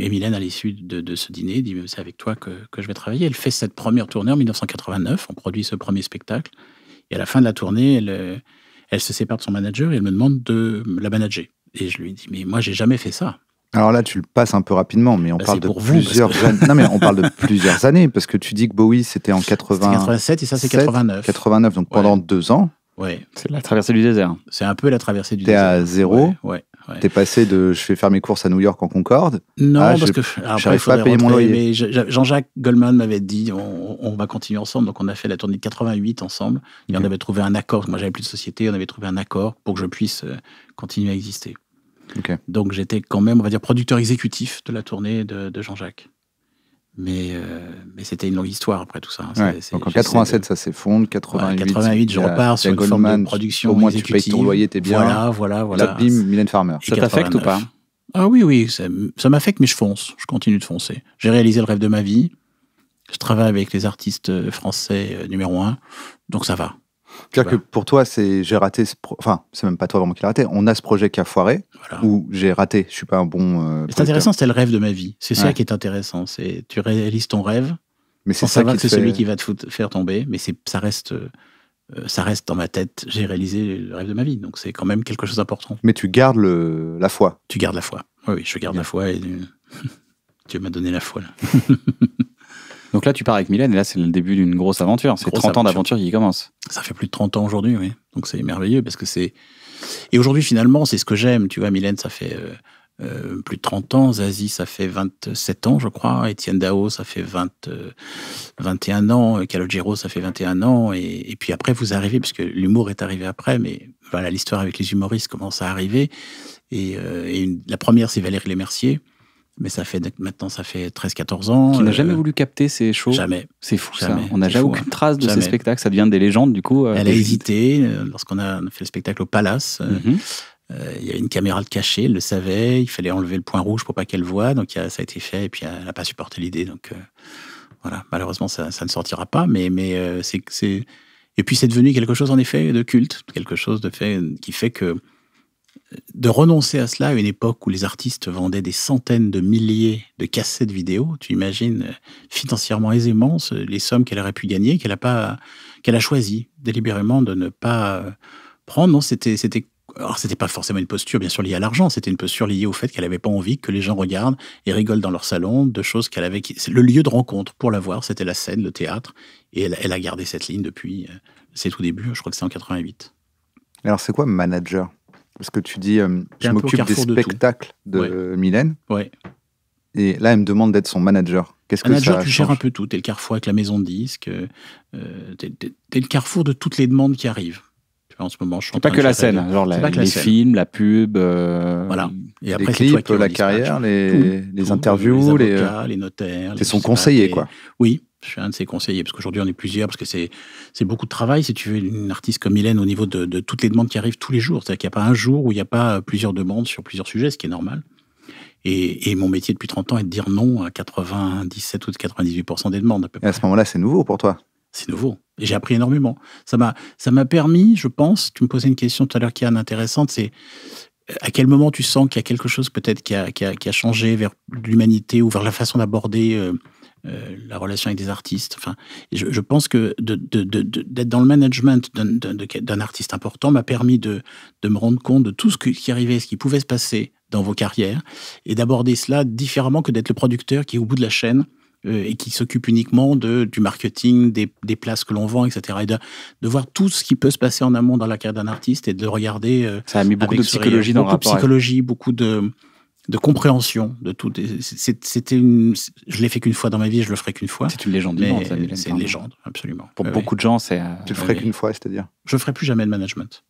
Mylène, à l'issue de ce dîner, dit, c'est avec toi que je vais travailler. Elle fait cette première tournée en 1989. On produit ce premier spectacle. Et à la fin de la tournée, elle se sépare de son manager et elle me demande de la manager. Et je lui dis, mais moi, j'ai jamais fait ça. Alors là, tu le passes un peu rapidement, mais on parle de plusieurs années. Non, mais on parle de plusieurs années, parce que tu dis que Bowie, c'était en 87 et ça, c'est 89. 89, donc pendant 2 ans. Ouais. C'est la traversée du désert. C'est un peu la traversée du désert. T'es à zéro. Ouais. T'es passé de je vais faire mes courses à New York en Concorde. Non, parce que j'arrive pas à payer mon loyer. Mais Jean-Jacques Goldman m'avait dit on va continuer ensemble. Donc on a fait la tournée de 88 ensemble. Et on avait trouvé un accord. Moi, j'avais plus de société. On avait trouvé un accord pour que je puisse continuer à exister. Okay. Donc j'étais quand même, on va dire, producteur exécutif de la tournée de Jean-Jacques. Mais c'était une longue histoire après tout ça. Ouais. Donc en 87, ça s'effondre. 88, je repars sur une forme de production au moins exécutive. Tu payes ton loyer, t'es bien. Voilà. Là, bim, Mylène Farmer. Ça t'affecte ou pas? Ah oui, ça m'affecte, mais je fonce. Je continue de foncer. J'ai réalisé le rêve de ma vie. Je travaille avec les artistes français numéro 1. Donc ça va. C'est-à-dire que pour toi, c'est j'ai raté, enfin, c'est même pas toi vraiment qui l'a raté. On a ce projet qui a foiré, Voilà. ou j'ai raté, je suis pas un bon. C'est intéressant, c'était le rêve de ma vie. C'est ça Ouais. qui est intéressant. C'est tu réalises ton rêve, Mais c'est sans ça savoir qui que c'est te fait- celui qui va te faire tomber, mais ça reste dans ma tête. J'ai réalisé le rêve de ma vie, donc c'est quand même quelque chose d'important. Mais tu gardes la foi. Tu gardes la foi. Oui, je garde Bien. la foi et Dieu m'a donné la foi. Là. Donc là, tu pars avec Mylène et là, c'est le début d'une grosse aventure. C'est Grosse 30 ans aventure. d'aventure qui commence. Ça fait plus de 30 ans aujourd'hui, oui. Donc c'est merveilleux parce que c'est. Et aujourd'hui, finalement, c'est ce que j'aime. Tu vois, Mylène, ça fait plus de 30 ans. Zazie, ça fait 27 ans, je crois. Étienne Dao, ça fait 21 ans. Calogero, ça fait 21 ans. Et puis après, vous arrivez, parce que l'humour est arrivé après, mais voilà, l'histoire avec les humoristes commence à arriver. Et la première, c'est Valérie Lemercier. Mais maintenant, ça fait 13-14 ans. Qui n'a jamais voulu capter ces shows. Jamais. C'est fou, Jamais. ça. On n'a C'est jamais fou, aucune hein. trace de Jamais. ces spectacles. Ça devient des légendes, du coup. Elle a hésité lorsqu'on a fait le spectacle au Palace. Mhm. Il y a une caméra de cachet, elle le savait. Il fallait enlever le point rouge pour pas qu'elle voie. Donc ça a été fait. Et puis elle n'a pas supporté l'idée. Donc voilà. Malheureusement, ça ne sortira pas. Mais c'est. Et puis c'est devenu quelque chose en effet de culte, quelque chose qui fait que de renoncer à cela à une époque où les artistes vendaient des centaines de milliers de cassettes vidéo, tu imagines financièrement aisément les sommes qu'elle aurait pu gagner, qu'elle a choisi délibérément de ne pas prendre. Non, alors c'était pas forcément une posture bien sûr liée à l'argent, c'était une posture liée au fait qu'elle avait pas envie que les gens regardent et rigolent dans leur salon de choses qu'elle avait. Le lieu de rencontre pour la voir, c'était la scène, le théâtre, et elle a gardé cette ligne depuis ses tout débuts. Je crois que c'est en 88. Alors, c'est quoi manager? Parce que tu dis, T'es je un peu au m'occupe des carrefour de tout. spectacles de Mylène, Ouais. et là, elle me demande d'être son manager. Qu'est-ce que Manager, ça tu gères change? un peu tout. T'es le carrefour avec la maison de disques. T'es le carrefour de toutes les demandes qui arrivent. Tu vois, en ce moment, je suis en C'est pas train que de la faire scène, genre C'est pas que la les scène. films, la pub. Voilà. Et Les après, c'est toi clips, qui la dispatches. carrière, les Tout, interviews, les avocats, les notaires. c'est les son dispatchs, conseiller, quoi. Oui, je suis un de ses conseillers, parce qu'aujourd'hui, on est plusieurs, parce que c'est beaucoup de travail, si tu veux, une artiste comme Mylène, au niveau de toutes les demandes qui arrivent tous les jours. C'est-à-dire qu'il n'y a pas un jour où il n'y a pas plusieurs demandes sur plusieurs sujets, ce qui est normal. Et mon métier depuis 30 ans est de dire non à 97 ou 98% des demandes, à peu Et à près. ce moment-là, c'est nouveau pour toi. C'est nouveau. Et j'ai appris énormément. Ça m'a permis, je pense, tu me posais une question tout à l'heure qui est intéressante, c'est à quel moment tu sens qu'il y a quelque chose peut-être qui a changé vers l'humanité ou vers la façon d'aborder la relation avec des artistes. Enfin, je pense que d'être dans le management d'un artiste important m'a permis de me rendre compte de tout ce qui arrivait, ce qui pouvait se passer dans vos carrières, et d'aborder cela différemment que d'être le producteur qui est au bout de la chaîne et qui s'occupe uniquement du marketing, des places que l'on vend, etc. Et de voir tout ce qui peut se passer en amont dans la carrière d'un artiste et de regarder Ça a mis beaucoup avec de psychologie dans le beaucoup de rapport. psychologie, beaucoup de compréhension de tout. Je l'ai fait qu'une fois dans ma vie, et je le ferai qu'une fois. C'est une légende Mais vivante, ça, Mylène, c'est une pardon. légende, absolument. Pour Ouais, beaucoup de gens, c'est. Tu le ferais oui. qu'une fois, c'est-à-dire. je ne ferai plus jamais de management.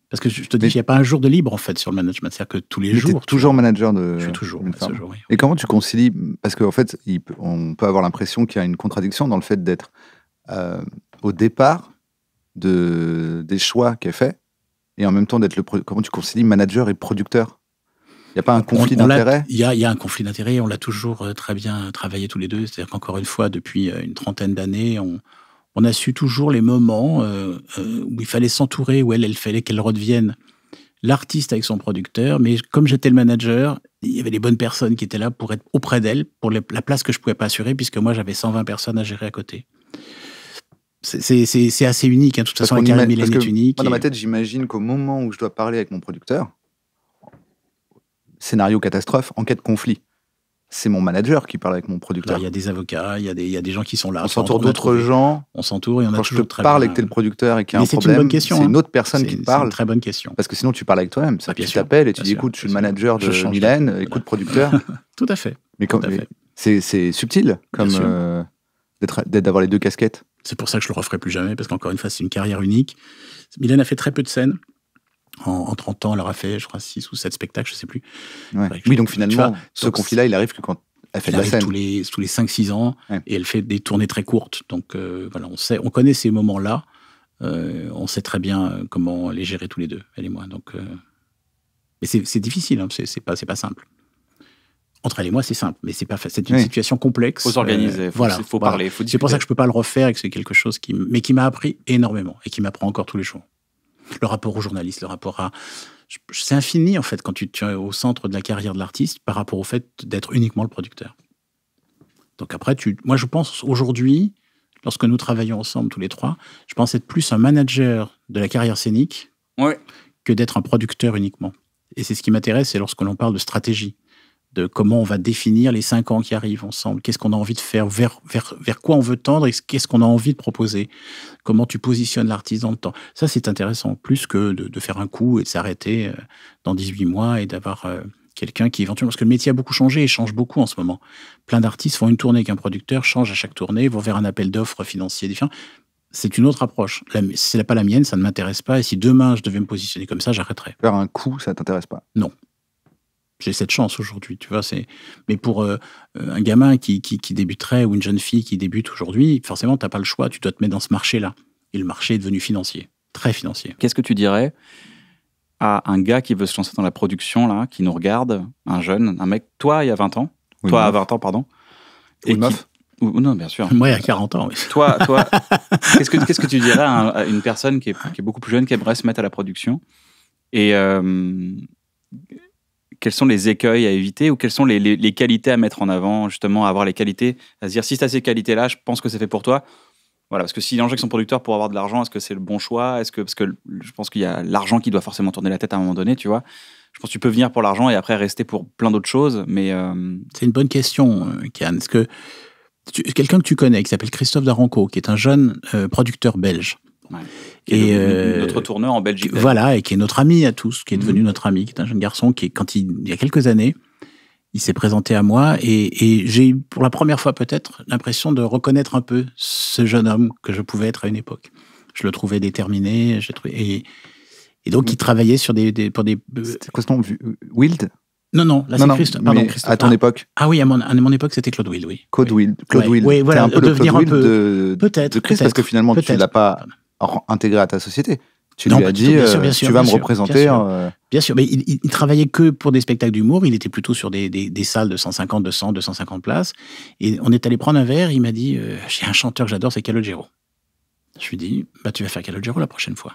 Parce que je te dis, Mais- il n'y a pas un jour de libre, en fait, sur le management. C'est-à-dire que tous les Mais t'es jours. toujours manager de. Je suis toujours. d'une ouais, femme. toujours, oui. Et comment tu concilies, parce qu'en fait, on peut avoir l'impression qu'il y a une contradiction dans le fait d'être au départ des choix qu'elle fait, et en même temps d'être comment tu concilies manager et producteur? Il n'y a pas un conflit d'intérêts? Il y a un conflit d'intérêts, on l'a toujours très bien travaillé tous les deux. C'est-à-dire qu'encore une fois, depuis une trentaine d'années, on a su toujours les moments où il fallait s'entourer, où il fallait qu'elle redevienne l'artiste avec son producteur. Mais comme j'étais le manager, il y avait les bonnes personnes qui étaient là pour être auprès d'elle, pour la place que je ne pouvais pas assurer, puisque moi, j'avais 120 personnes à gérer à côté. C'est assez unique. Hein. De toute façon, la carrière de Mylène est unique. Moi, dans et- ma tête, j'imagine qu'au moment où je dois parler avec mon producteur, scénario catastrophe, enquête conflit. C'est mon manager qui parle avec mon Alors, producteur. il y a des avocats, il y a des gens qui sont là. On s'entoure a d'autres trouvé. gens. On s'entoure et on a Quand je toujours te très parle bien- et que t'es le producteur et qu'il y a Mais un c'est une problème, bonne question, c'est une hein. autre personne qui te C'est parle. une très bonne question. Parce que sinon, tu parles avec toi-même. Ah, Tu bien sûr, t'appelles et tu bien dis sûr, écoute, je suis le bien sûr. manager Je de change Mylène, de- écoute, producteur. Tout à fait. Mais Tout à fait. c'est subtil comme sûr. d'avoir les deux casquettes. C'est pour ça que je le referai plus jamais, parce qu'encore une fois, c'est une carrière unique. Mylène a fait très peu de scènes. En 30 ans, elle aura fait, je crois, 6 ou 7 spectacles, je ne sais plus. Ouais. Ouais, Oui, donc tu finalement, vois, ce donc conflit-là, il arrive que quand elle fait Elle de la arrive scène. tous les 5-6 ans, Ouais. et elle fait des tournées très courtes. Donc voilà, on connaît ces moments-là. On sait très bien comment les gérer tous les deux, elle et moi. Donc, mais c'est difficile, hein, c'est pas simple. Entre elle et moi, c'est simple, mais c'est pas facile. C'est une situation complexe. Faut s'organiser, faut parler, faut discuter. C'est pour ça que je peux pas le refaire et que c'est quelque chose qui m'a appris énormément et qui m'apprend encore tous les jours. Le rapport aux journalistes, le rapport à... C'est infini, en fait, quand tu es au centre de la carrière de l'artiste par rapport au fait d'être uniquement le producteur. Donc après, moi, je pense aujourd'hui, lorsque nous travaillons ensemble tous les trois, je pense être plus un manager de la carrière scénique que d'être un producteur uniquement. Et c'est ce qui m'intéresse, c'est lorsque l'on parle de stratégie, de comment on va définir les 5 ans qui arrivent ensemble, qu'est-ce qu'on a envie de faire, vers quoi on veut tendre et qu'est-ce qu'on a envie de proposer, comment tu positionnes l'artiste dans le temps. Ça, c'est intéressant, plus que de faire un coup et de s'arrêter dans 18 mois et d'avoir quelqu'un qui éventuellement... Parce que le métier a beaucoup changé et change beaucoup en ce moment. Plein d'artistes font une tournée qu'un producteur, changent à chaque tournée, vont vers un appel d'offres financier différent. C'est une autre approche. C'est pas la mienne, ça ne m'intéresse pas. Et si demain, je devais me positionner comme ça, j'arrêterais. Faire un coup, ça t'intéresse pas? Non. J'ai cette chance aujourd'hui, tu vois. Mais pour un gamin qui débuterait ou une jeune fille qui débute aujourd'hui, forcément, tu n'as pas le choix. Tu dois te mettre dans ce marché-là. Et le marché est devenu financier, très financier. Qu'est-ce que tu dirais à un gars qui veut se lancer dans la production, là, qui nous regarde, un jeune, un mec, toi, il y a 20 ans, Oui, toi, à 20 ans, pardon. Et une meuf? Non, bien sûr. Moi, il y a 40 ans, oui. Toi, qu'est-ce que tu dirais à une personne qui est beaucoup plus jeune, qui aimerait se mettre à la production? Et quels sont les écueils à éviter ou quelles sont les qualités à mettre en avant, justement, à avoir les qualités, à se dire, si tu as ces qualités-là, je pense que c'est fait pour toi. Voilà, parce que s'il injecte son producteur pour avoir de l'argent, est-ce que c'est le bon choix? Parce que je pense qu'il y a l'argent qui doit forcément tourner la tête à un moment donné, tu vois. Je pense que tu peux venir pour l'argent et après rester pour plein d'autres choses, mais... C'est une bonne question, Kian. Parce que quelqu'un que tu connais, qui s'appelle Christophe Daranco, qui est un jeune producteur belge. Ouais. Qui est notre tourneur en Belgique. Voilà, et qui est notre ami à tous, qui est devenu notre ami, qui est un jeune garçon qui, il y a quelques années, il s'est présenté à moi et j'ai eu, pour la première fois peut-être, l'impression de reconnaître un peu ce jeune homme que je pouvais être à une époque. Je le trouvais déterminé, et donc il travaillait sur pour des... C'était quoi ce nom? Wild? Non, là c'est Christophe. Pardon, Christophe. À ton époque? Ah oui, à mon époque, c'était Claude Wild, oui. Claude Wild. Oui, voilà, un peu le devenir Claude un peu... Wild de Chris, parce que finalement, tu ne l'as pas intégré à ta société. Tu lui as dit, tu vas me représenter. Bien sûr, mais il travaillait que pour des spectacles d'humour. Il était plutôt sur des salles de 150, 200, 250 places. Et on est allé prendre un verre. Il m'a dit, j'ai un chanteur que j'adore, c'est Calogero. Je lui ai dit, tu vas faire Calogero la prochaine fois.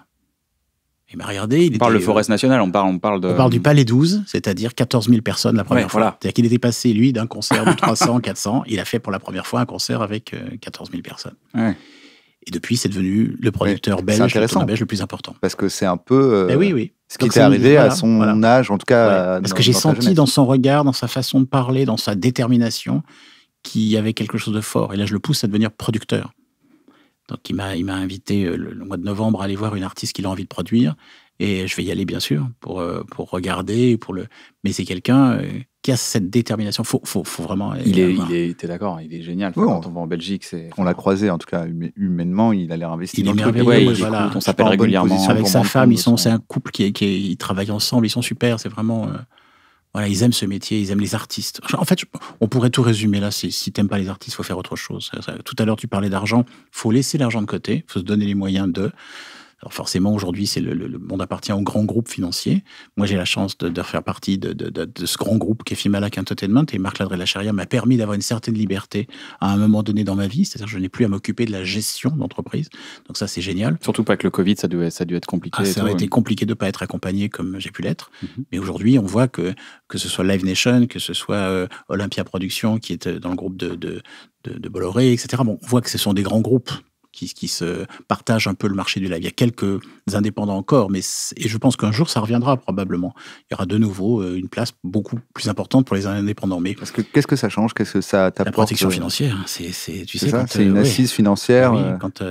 Il m'a regardé. On parle de Forest National, on parle du Palais 12, c'est-à-dire 14 000 personnes la première fois. Voilà. C'est-à-dire qu'il était passé, lui, d'un concert de 300, 400. Il a fait pour la première fois un concert avec 14 000 personnes. Ouais. Et depuis, c'est devenu le producteur belge, le plus important. Parce que c'est un peu oui. Ce qui t'est arrivé à son âge, en tout cas. Parce que j'ai senti dans son regard, dans sa façon de parler, dans sa détermination, qu'il y avait quelque chose de fort. Et là, je le pousse à devenir producteur. Donc, il m'a invité le mois de novembre à aller voir une artiste qu'il a envie de produire. Et je vais y aller, bien sûr, pour regarder. Mais c'est quelqu'un qui a cette détermination. Faut vraiment... T'es d'accord, il est génial. Oui, quand on va en Belgique, on l'a croisé, en tout cas, humainement, il a l'air investi dans le truc. Voilà. On s'appelle régulièrement. Avec sa femme, c'est un couple ils travaillent ensemble, ils sont super. C'est vraiment... Voilà, ils aiment ce métier, ils aiment les artistes. En fait, on pourrait tout résumer là. Si t'aimes pas les artistes, faut faire autre chose. Tout à l'heure, tu parlais d'argent. Faut laisser l'argent de côté. Faut se donner les moyens de... Alors forcément, aujourd'hui, le monde appartient au grand groupe financier. Moi, j'ai la chance de faire partie de ce grand groupe qui est Fimalac Entertainment. Et Marc Ladré-Lacharia m'a permis d'avoir une certaine liberté à un moment donné dans ma vie. C'est-à-dire que je n'ai plus à m'occuper de la gestion d'entreprise. Donc ça, c'est génial. Surtout pas que le Covid, ça a dû être compliqué. Ça aurait été compliqué de ne pas être accompagné comme j'ai pu l'être. Mais aujourd'hui, on voit que ce soit Live Nation, que ce soit Olympia Productions, qui est dans le groupe de Bolloré, etc. Bon, on voit que ce sont des grands groupes qui se partagent un peu le marché du live. Il y a quelques indépendants encore, et je pense qu'un jour, ça reviendra probablement. Il y aura de nouveau une place beaucoup plus importante pour les indépendants. Mais qu'est-ce que ça change? Qu'est-ce que ça t'apporte? La protection financière, c'est une assise financière. Oui,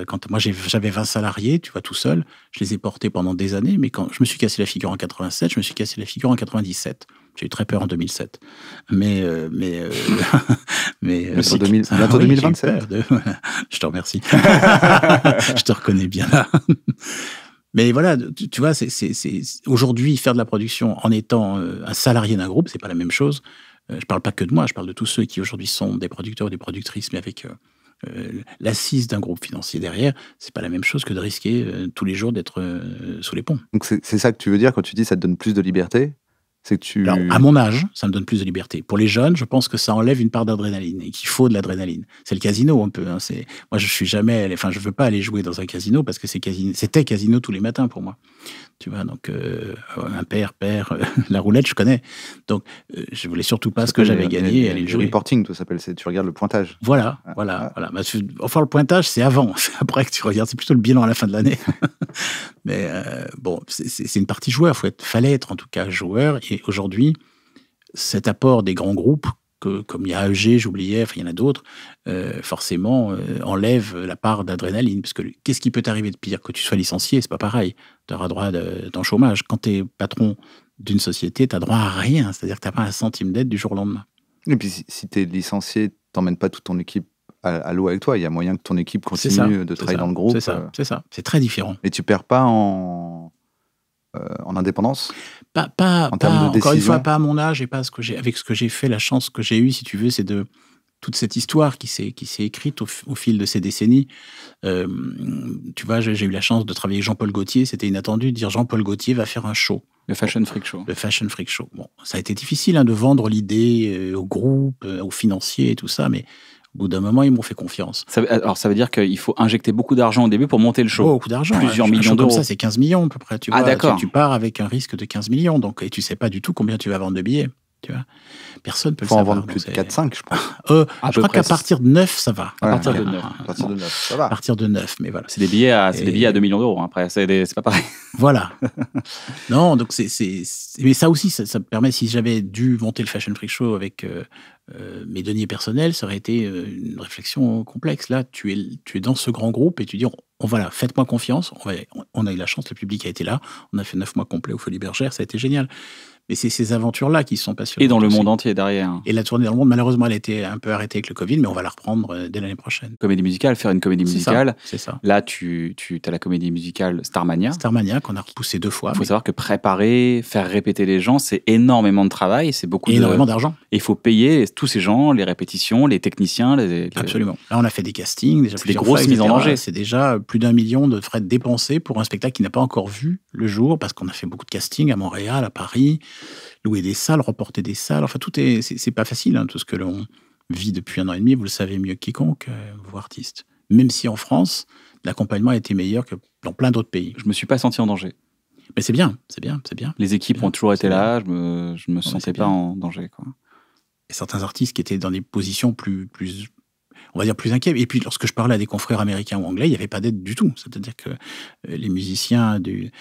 quand moi j'avais 20 salariés, tu vois, tout seul, je les ai portés pendant des années, mais quand je me suis cassé la figure en 87, je me suis cassé la figure en 97. J'ai eu très peur en 2007. Mais bientôt 2027. Je te remercie. Je te reconnais bien là. Mais voilà, tu vois, c'est aujourd'hui faire de la production en étant un salarié d'un groupe, c'est pas la même chose. Je parle pas que de moi, je parle de tous ceux qui aujourd'hui sont des producteurs ou des productrices, mais avec l'assise d'un groupe financier derrière, c'est pas la même chose que de risquer tous les jours d'être sous les ponts. Donc c'est ça que tu veux dire quand tu dis ça te donne plus de liberté? C'est que tu... Alors, à mon âge, ça me donne plus de liberté. Pour les jeunes, je pense que ça enlève une part d'adrénaline et qu'il faut de l'adrénaline. C'est le casino un peu. Hein. Moi, je veux pas aller jouer dans un casino parce que c'était casino tous les matins pour moi. Tu vois, donc un père, la roulette, je connais. Donc, je voulais surtout pas ce que j'avais gagné et aller le du jouer. reporting, toi, s'appelle, tu regardes le pointage. Voilà. Bah, enfin, le pointage, c'est avant. C'est après que tu regardes. C'est plutôt le bilan à la fin de l'année. Mais bon, c'est une partie joueur. Fallait être en tout cas joueur. Et aujourd'hui, cet apport des grands groupes, comme il y a AEG, j'oubliais, enfin il y en a d'autres, forcément enlève la part d'adrénaline. Parce que qu'est-ce qui peut t'arriver de pire? Que tu sois licencié, c'est pas pareil. Tu auras droit d'un chômage. Quand tu es patron d'une société, tu n'as droit à rien. C'est-à-dire que tu n'as pas un centime d'aide du jour au lendemain. Et puis si tu es licencié, tu n'emmènes pas toute ton équipe à l'eau avec toi. Il y a moyen que ton équipe continue de travailler dans le groupe. C'est ça. C'est très différent. Et tu perds pas en indépendance? Pas encore une fois, pas à mon âge et pas avec ce que j'ai fait. La chance que j'ai eue, si tu veux, c'est de toute cette histoire qui s'est écrite au fil de ces décennies. Tu vois, j'ai eu la chance de travailler avec Jean-Paul Gaultier. C'était inattendu de dire Jean-Paul Gaultier va faire un show. Le Fashion Freak Show. Le Fashion Freak Show. Bon, ça a été difficile de vendre l'idée aux groupes, aux financiers et tout ça, mais au bout d'un moment, ils m'ont fait confiance. Alors, ça veut dire qu'il faut injecter beaucoup d'argent au début pour monter le show. Beaucoup d'argent. Plusieurs millions d'euros. Comme ça, c'est 15 millions à peu près. Tu vois, d'accord. Tu pars avec un risque de 15 millions. Donc, et tu ne sais pas du tout combien tu vas vendre de billets. Tu vois, personne ne peut le savoir. Il faut en vendre plus de 4-5, je pense. Je crois qu'à partir de 9, ça va. À partir de 9. À partir de 9, ça va. À partir de 9, mais voilà. C'est des billets à 2 millions d'euros. Après, c'est pas pareil. Voilà. Non, donc mais ça aussi, ça me permet, si j'avais dû monter le Fashion Freak Show avec mes deniers personnels, ça aurait été une réflexion complexe. Là, tu es dans ce grand groupe et tu dis, voilà, faites-moi confiance. On a eu la chance, le public a été là. On a fait 9 mois complets aux Folies Bergères, ça a été génial. Mais c'est ces aventures-là qui sont passionnantes. Et dans le monde entier derrière. Et la tournée dans le monde, malheureusement, elle a été un peu arrêtée avec le Covid, mais on va la reprendre dès l'année prochaine. Comédie musicale, faire une comédie musicale. C'est ça. Là, tu as la comédie musicale Starmania. Starmania, qu'on a repoussé 2 fois. Il faut savoir que préparer, faire répéter les gens, c'est énormément de travail, c'est énormément d'argent. Et il faut payer tous ces gens, les répétitions, les techniciens. Absolument. Là, on a fait des castings, déjà des grosses mises en danger. C'est déjà plus d'1 million de frais dépensés pour un spectacle qui n'a pas encore vu le jour, parce qu'on a fait beaucoup de castings à Montréal, à Paris, louer des salles, reporter des salles. Enfin, c'est pas facile, tout ce que l'on vit depuis 1 an et demi. Vous le savez mieux que quiconque, vous artistes. Même si en France, l'accompagnement a été meilleur que dans plein d'autres pays. Je me suis pas senti en danger. Mais c'est bien. Les équipes ont toujours été là. Je me sentais pas en danger, quoi. Et certains artistes qui étaient dans des positions plus on va dire plus inquiets. Et puis, lorsque je parlais à des confrères américains ou anglais, il n'y avait pas d'aide du tout. C'est-à-dire que les musiciens du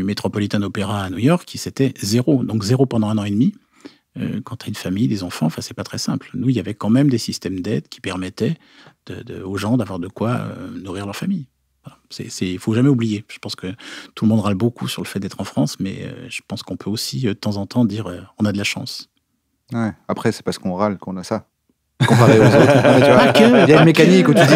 Metropolitan Opera à New York, c'était 0. Donc 0 pendant 1 an et demi. Quand tu as une famille, des enfants, c'est pas très simple. Nous, il y avait quand même des systèmes d'aide qui permettaient aux gens d'avoir de quoi nourrir leur famille. Il faut jamais oublier. Je pense que tout le monde râle beaucoup sur le fait d'être en France, mais je pense qu'on peut aussi, de temps en temps, dire on a de la chance. Ouais. Après, c'est parce qu'on râle qu'on a ça. Comparé aux autres. Non, mais tu vois, il y a une mécanique où tu dis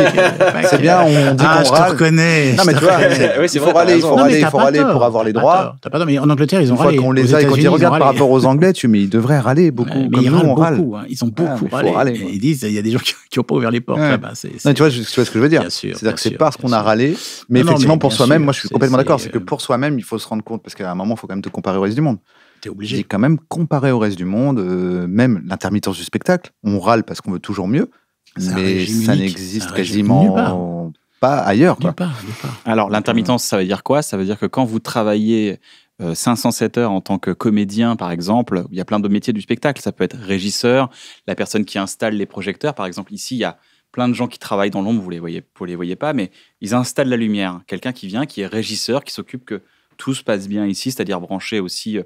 c'est bien, on dit qu'on râle. Je te reconnais. Non, mais tu vois, il faut râler pour avoir les droits. T'as pas tort, mais en Angleterre, ils ont râlé. Une fois qu'on les a, et quand ils regardent par rapport aux Anglais, mais ils devraient râler beaucoup. Comme nous, on râle. Ils ont beaucoup râlé. Ils disent il y a des gens qui n'ont pas ouvert les portes. Non, tu vois ce que je veux dire. C'est-à-dire que c'est parce qu'on a râlé, mais effectivement, pour soi-même, moi, je suis complètement d'accord. C'est que pour soi-même, il faut se rendre compte, parce qu'à un moment, il faut quand même te comparer au reste du monde. T'es obligé. Quand même, comparé au reste du monde, même l'intermittence du spectacle, on râle parce qu'on veut toujours mieux. Mais ça n'existe quasiment pas ailleurs. Nulle part. Alors, l'intermittence, ça veut dire quoi? Ça veut dire que quand vous travaillez 507 heures en tant que comédien, par exemple, il y a plein de métiers du spectacle. Ça peut être régisseur, la personne qui installe les projecteurs. Par exemple, ici, il y a plein de gens qui travaillent dans l'ombre, vous les voyez pas, mais ils installent la lumière. Quelqu'un qui vient, qui est régisseur, qui s'occupe que tout se passe bien ici, c'est-à-dire branché aussi,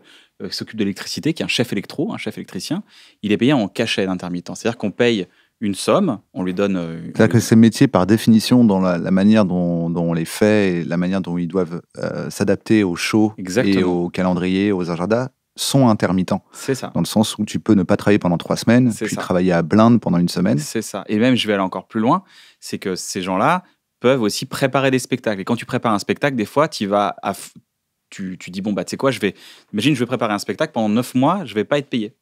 qui s'occupe de l'électricité, qui est un chef électro, un chef électricien. Il est payé en cachet d'intermittent. C'est-à-dire qu'on paye une somme, on lui donne... C'est-à-dire que ces métiers, par définition, dans la manière dont on les fait, et la manière dont ils doivent s'adapter aux shows et au calendrier, aux agendas, sont intermittents. C'est ça. Dans le sens où tu peux ne pas travailler pendant 3 semaines, puis travailler à blinde pendant 1 semaine. C'est ça. Et même, je vais aller encore plus loin, c'est que ces gens-là peuvent aussi préparer des spectacles. Et quand tu prépares un spectacle, des fois, tu dis, bon, tu sais quoi, imagine, je vais préparer un spectacle pendant 9 mois, je ne vais pas être payé.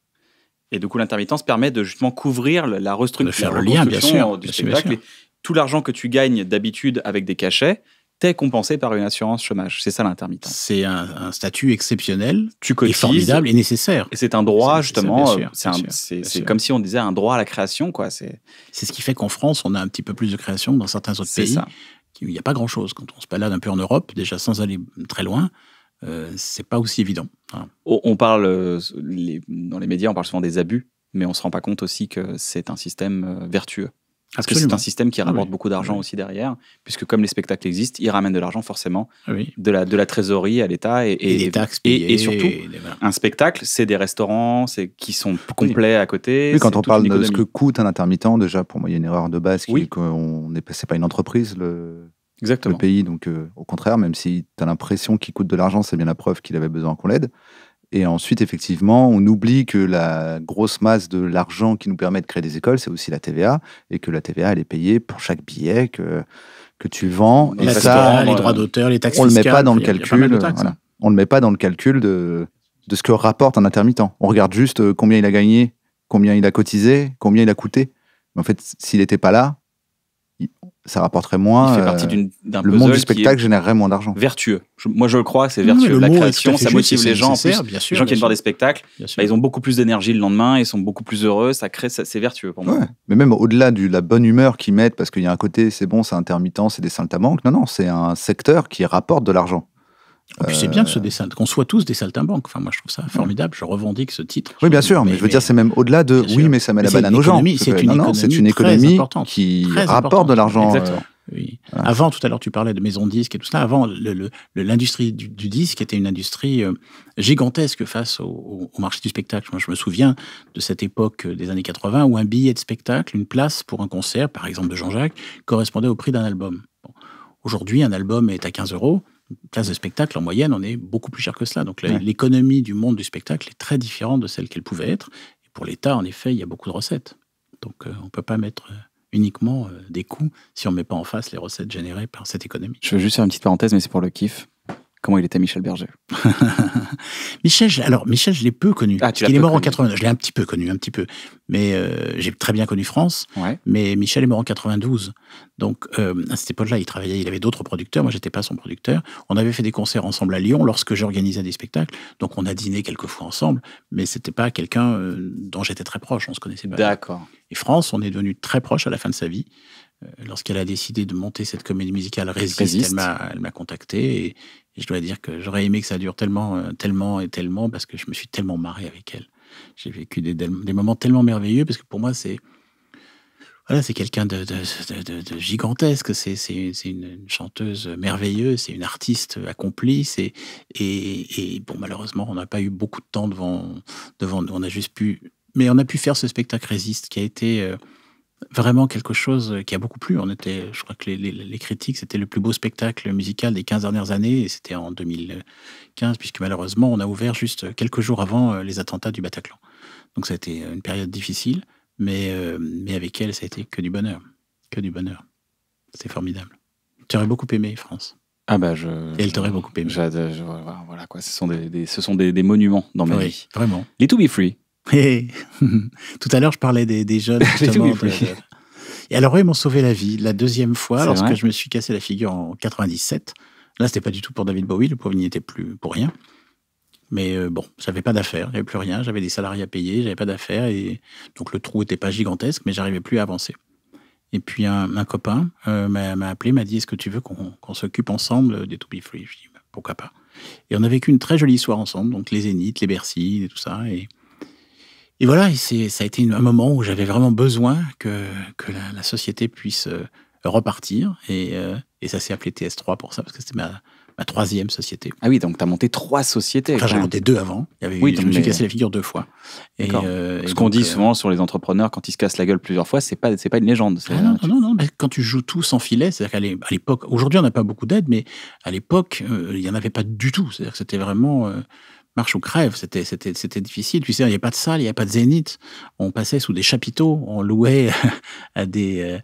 Et du coup, l'intermittence permet de justement couvrir la restructuration du spectacle. Et tout l'argent que tu gagnes d'habitude avec des cachets, t'es compensé par une assurance chômage. C'est ça l'intermittent. C'est un statut exceptionnel, Tu et cotises. formidable et nécessaire. Et c'est un droit, C'est justement. bien sûr, C'est bien sûr. comme si on disait un droit à la création, quoi. C'est ce qui fait qu'en France, on a un petit peu plus de création que dans certains autres C'est pays. ça. Il n'y a pas grand-chose. Quand on se balade un peu en Europe, déjà sans aller très loin, c'est pas aussi évident. Voilà. On parle, dans les médias, on parle souvent des abus, mais on se rend pas compte aussi que c'est un système vertueux. Parce que c'est Absolument. un système qui rapporte Oui. beaucoup d'argent Oui. aussi derrière, puisque comme les spectacles existent, ils ramènent de l'argent forcément, Oui. de la trésorerie à l'État Et des taxes payées. et surtout, voilà. un spectacle, c'est des restaurants qui sont complets à côté. Oui, quand c'est on toute parle une de ce que économie. coûte un intermittent, déjà, pour moi, il y a une erreur de base qui Oui. est qu'on est, c'est pas une entreprise, le Exactement. pays. Donc, au contraire, même si tu as l'impression qu'il coûte de l'argent, c'est bien la preuve qu'il avait besoin qu'on l'aide. Et ensuite, effectivement, on oublie que la grosse masse de l'argent qui nous permet de créer des écoles, c'est aussi la TVA, et que la TVA, elle est payée pour chaque billet que tu vends. Et La ça, TVA, les on- droits d'auteur, les taxes on le met fiscales. pas dans le il y a pas calcul. mal de taxes, Voilà. hein. On le met pas dans le calcul de ce que rapporte un intermittent. On regarde juste combien il a gagné, combien il a cotisé, combien il a coûté. Mais en fait, s'il n'était pas là, ça rapporterait moins. Il fait partie d'un le monde puzzle du qui spectacle est générerait moins d'argent. vertueux. Moi, je le crois, c'est Oui, vertueux. le La mot est tout à création, fait ça juste, motive c'est les gens. En plus, nécessaire, bien sûr, les gens qui bien viennent voir sûr. des spectacles, Bien sûr. bah, ils ont beaucoup plus d'énergie le lendemain, ils sont beaucoup plus heureux, c'est vertueux pour moi. Ouais. Mais même au-delà de la bonne humeur qu'ils mettent, parce qu'il y a un côté, c'est bon, c'est intermittent, c'est des saltimbanques. Non, c'est un secteur qui rapporte de l'argent. Et puis c'est bien qu'on soit tous des saltimbanques. Enfin, moi, je trouve ça formidable. Je revendique ce titre. Oui, bien sûr, mais je veux dire, c'est même au-delà de bien oui, sûr. mais ça met Mais la c'est banane une aux gens. économie, c'est une Non, c'est une économie très économie importante. qui Très rapporte importante. de l'argent. Exactement. Oui. Voilà. Avant, tout à l'heure, tu parlais de maisons de disques et tout ça. Avant, l'industrie du disque était une industrie gigantesque face au marché du spectacle. Moi, je me souviens de cette époque des années 80 où un billet de spectacle, une place pour un concert, par exemple de Jean-Jacques, correspondait au prix d'un album. Bon. Aujourd'hui, un album est à 15 €. Une place de spectacle, en moyenne, on est beaucoup plus cher que cela. Donc, l'économie du monde du spectacle est très différente de celle qu'elle pouvait être. Et pour l'État, en effet, il y a beaucoup de recettes. Donc, on ne peut pas mettre uniquement des coûts si on ne met pas en face les recettes générées par cette économie. Je veux juste faire une petite parenthèse, mais c'est pour le kiff. Comment il était Michel Berger? Michel, je l'ai peu connu. Ah, tu l'as il est peu mort en connu. 89. Je l'ai un petit peu connu. Mais j'ai très bien connu France. Ouais. Mais Michel est mort en 92. Donc, à cette époque-là, il avait d'autres producteurs. Moi, j'étais pas son producteur. On avait fait des concerts ensemble à Lyon lorsque j'organisais des spectacles. Donc, on a dîné quelques fois ensemble. Mais c'était pas quelqu'un dont j'étais très proche. On se connaissait pas. D'accord. Et France, on est devenu très proche à la fin de sa vie. Lorsqu'elle a décidé de monter cette comédie musicale Résiste. Elle m'a contacté. Et je dois dire que j'aurais aimé que ça dure tellement, parce que je me suis tellement marré avec elle. J'ai vécu des moments tellement merveilleux, parce que pour moi, c'est quelqu'un de gigantesque. C'est une chanteuse merveilleuse, c'est une artiste accomplie. Et bon, malheureusement, on n'a pas eu beaucoup de temps devant. On a juste pu. Mais on a pu faire ce spectacle Résiste, qui a été vraiment quelque chose qui a beaucoup plu. Je crois que les critiques, c'était le plus beau spectacle musical des 15 dernières années, et c'était en 2015, puisque malheureusement, on a ouvert juste quelques jours avant les attentats du Bataclan. Donc ça a été une période difficile, mais avec elle, ça a été que du bonheur. Que du bonheur. C'était formidable. Tu aurais beaucoup aimé, France. Ah bah Et elle t'aurait beaucoup aimé. Voilà quoi, ce sont des monuments dans ma Oui, vie. vraiment. Les To Be Free. Tout à l'heure, je parlais des jeunes, justement. Et alors, eux, ils m'ont sauvé la vie la deuxième fois, C'est lorsque vrai. je me suis cassé la figure en 97. Là, c'était pas du tout pour David Bowie, le pauvre n'y était plus pour rien. Mais bon, j'avais pas d'affaires, j'avais plus rien, j'avais des salariés à payer, j'avais pas d'affaires, et donc le trou était pas gigantesque, mais j'arrivais plus à avancer. Et puis un copain m'a appelé, m'a dit: est-ce que tu veux qu'on s'occupe ensemble des To Be Free? Je dis: pourquoi pas. Et on a vécu une très jolie soirée ensemble, donc les Zéniths, les Bercy, et tout ça. Et voilà, ça a été un moment où j'avais vraiment besoin que la société puisse repartir. Et ça s'est appelé TS3 pour ça, parce que c'était ma troisième société. Ah oui, donc tu as monté 3 sociétés. Enfin, quand j'en ai même. monté 2 avant. Je me suis cassé la figure 2 fois. D'accord. Et Ce qu'on donc, dit souvent sur les entrepreneurs, quand ils se cassent la gueule plusieurs fois, c'est pas une légende. Non, mais quand tu joues tout sans filet, c'est-à-dire qu'à l'époque, aujourd'hui on n'a pas beaucoup d'aide, mais à l'époque, il n'y en avait pas du tout. C'est-à-dire que c'était vraiment marche ou crève, c'était difficile. Puis il n'y avait pas de salle, il n'y avait pas de zénith. On passait sous des chapiteaux, on louait à des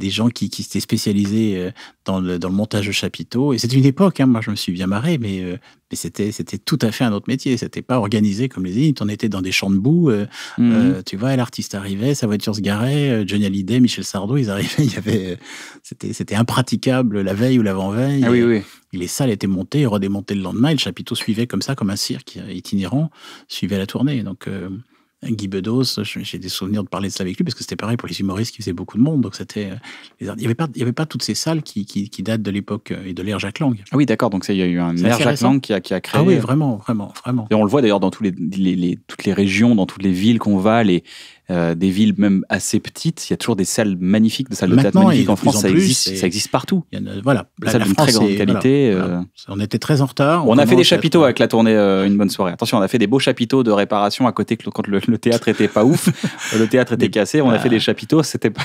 gens qui s'étaient spécialisés dans le montage de chapiteaux. Et c'était une époque, moi je me suis bien marré, mais Mais c'était tout à fait un autre métier. C'était pas organisé comme les Zéniths. On était dans des champs de boue. Tu vois, l'artiste arrivait, sa voiture se garait, Johnny Hallyday, Michel Sardou, ils arrivaient. Il y avait, c'était impraticable la veille ou l'avant-veille. Ah oui, oui. Et les salles étaient montées et redémontées le lendemain. Et le chapiteau suivait comme ça, comme un cirque itinérant, suivait la tournée. Donc, Guy Bedos, j'ai des souvenirs de parler de ça avec lui parce que c'était pareil pour les humoristes qui faisaient beaucoup de monde. Donc c'était, il y avait pas toutes ces salles qui datent de l'époque et de l'ère Jacques Lang. Ah oui, d'accord. Donc il y a eu un ère Jacques Lang qui a créé. Ah oui, vraiment. Et on le voit d'ailleurs dans toutes les régions, dans toutes les villes qu'on va, des villes même assez petites, il y a toujours des salles magnifiques, des salles de théâtre magnifiques en France. Ça existe partout. Il y en a, voilà, des salles d'une très grande qualité. Voilà. On était très en retard. On a fait des chapiteaux avec la tournée Une bonne soirée. Attention, on a fait des beaux chapiteaux de réparation à côté quand le théâtre était pas ouf, le théâtre était cassé. On a fait des chapiteaux. C'était pas.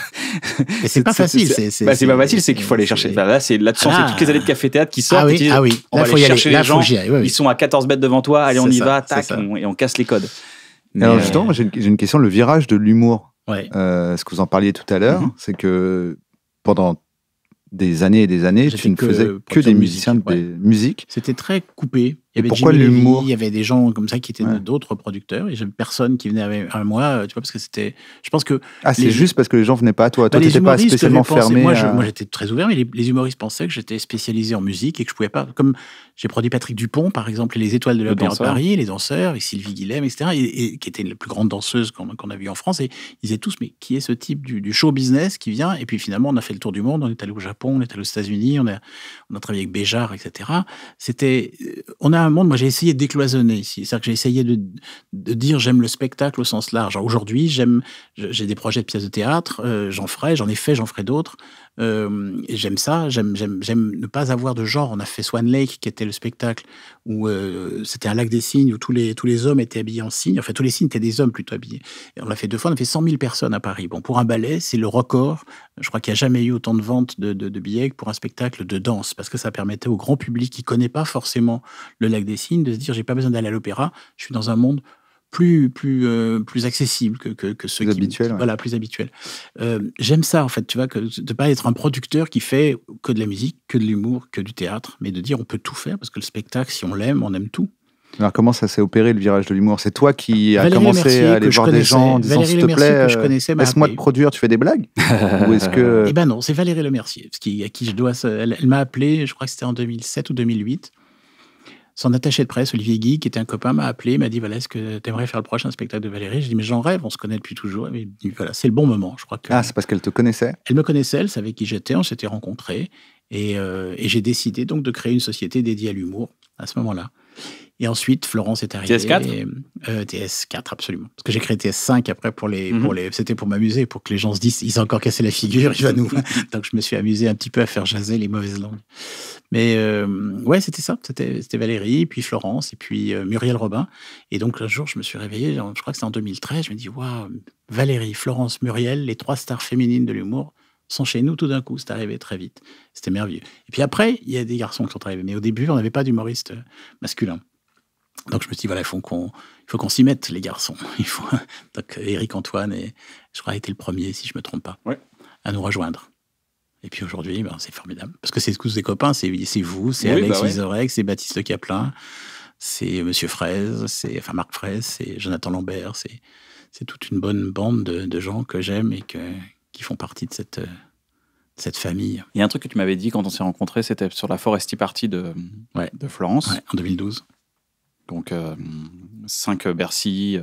Mais c'est pas facile. C'est pas facile. C'est qu'il faut aller chercher. Là, c'est toutes les années de café-théâtre qui sortent. Ah oui. On va aller chercher les gens. Ils sont à 14 mètres devant toi. Allez, on y va. Tac, et on casse les codes. Alors justement, j'ai une question, le virage de l'humour. Ouais. Ce que vous en parliez tout à l'heure, c'est que pendant des années et des années, tu ne faisais que des musiciens de musique. C'était très coupé. Il y avait pourquoi Jimmy l'humour Levy, il y avait des gens comme ça qui étaient d'autres producteurs et j'avais personne qui venait avec moi, tu vois, parce que c'était. Je pense que. Ah, c'est juste parce que les gens venaient pas à toi. Toi, les t'étais pas humoristes spécialement fermé. Moi, j'étais très ouvert, mais les humoristes pensaient que j'étais spécialisé en musique et que je pouvais pas. Comme j'ai produit Patrick Dupont, par exemple, et les Étoiles de l'Opéra de Paris, les danseurs, et Sylvie Guillem, etc., et qui était la plus grande danseuse qu'on a vue en France. Et ils disaient tous, mais qui est ce type du show business qui vient? Et puis finalement, on a fait le tour du monde. On est allé au Japon, on est allé aux États-Unis, on a travaillé avec Béjart, etc. On a un monde. Moi, j'ai essayé décloisonner ici. C'est-à-dire que j'ai essayé de dire j'aime le spectacle au sens large. Aujourd'hui, j'ai des projets de pièces de théâtre, j'en ferai d'autres. Et j'aime ça, j'aime ne pas avoir de genre. On a fait Swan Lake, qui était le spectacle où c'était un lac des cygnes, où tous les hommes étaient habillés en cygnes. Enfin, tous les cygnes étaient des hommes plutôt habillés. Et on l'a fait 2 fois, on a fait 100 000 personnes à Paris. Bon, pour un ballet, c'est le record. Je crois qu'il n'y a jamais eu autant de ventes de billets que pour un spectacle de danse, parce que ça permettait au grand public qui ne connaît pas forcément le lac des cygnes de se dire, j'ai pas besoin d'aller à l'opéra, je suis dans un monde plus accessible que ceux plus habituel, voilà, plus habituel. J'aime ça, en fait, tu vois, de pas être un producteur qui fait que de la musique, que de l'humour, que du théâtre, mais de dire on peut tout faire, parce que le spectacle, si on l'aime, on aime tout. Alors, comment ça s'est opéré, le virage de l'humour? C'est toi qui as commencé à aller voir des gens en disant, s'il te plaît, laisse-moi te produire, tu fais des blagues? Ou est-ce que... Eh ben non, c'est Valérie Lemercier, à qui je dois... Elle m'a appelé, je crois que c'était en 2007 ou 2008. Son attaché de presse, Olivier Guy, qui était un copain, m'a appelé, m'a dit, voilà, est-ce que tu aimerais faire le prochain spectacle de Valérie? J'ai dit, mais j'en rêve, on se connaît depuis toujours. Et dit, voilà, c'est le bon moment, je crois que... Ah, c'est parce qu'elle te connaissait? Elle me connaissait, elle savait qui j'étais, on s'était rencontrés. Et j'ai décidé donc de créer une société dédiée à l'humour à ce moment-là. Et ensuite, Florence est arrivée. TS4 TS4, absolument. Parce que j'ai créé TS5 après c'était pour m'amuser, pour que les gens se disent, ils ont encore cassé la figure, il va nous. Donc je me suis amusé un petit peu à faire jaser les mauvaises langues. Mais ouais, c'était ça. C'était Valérie, puis Florence, et puis Muriel Robin. Et donc un jour, je me suis réveillé, je crois que c'était en 2013, je me dis, waouh, Valérie, Florence, Muriel, les 3 stars féminines de l'humour sont chez nous tout d'un coup. C'est arrivé très vite. C'était merveilleux. Et puis après, il y a des garçons qui sont arrivés. Mais au début, on n'avait pas d'humoriste masculin. Donc je me suis dit, voilà, il faut qu'on s'y mette, les garçons. Donc Éric Antoine, je crois, a été le premier, si je ne me trompe pas, à nous rejoindre. Et puis aujourd'hui, c'est formidable. Parce que c'est tous des copains, c'est vous, c'est Alex Vizorek, c'est Baptiste Caplin, c'est Monsieur Fraise, Marc Fraise, c'est Jonathan Lambert, c'est toute une bonne bande de gens que j'aime et qui font partie de cette famille. Il y a un truc que tu m'avais dit quand on s'est rencontrés, c'était sur la Foresti Party de Florence. Ouais, en 2012. Donc 5 Bercy,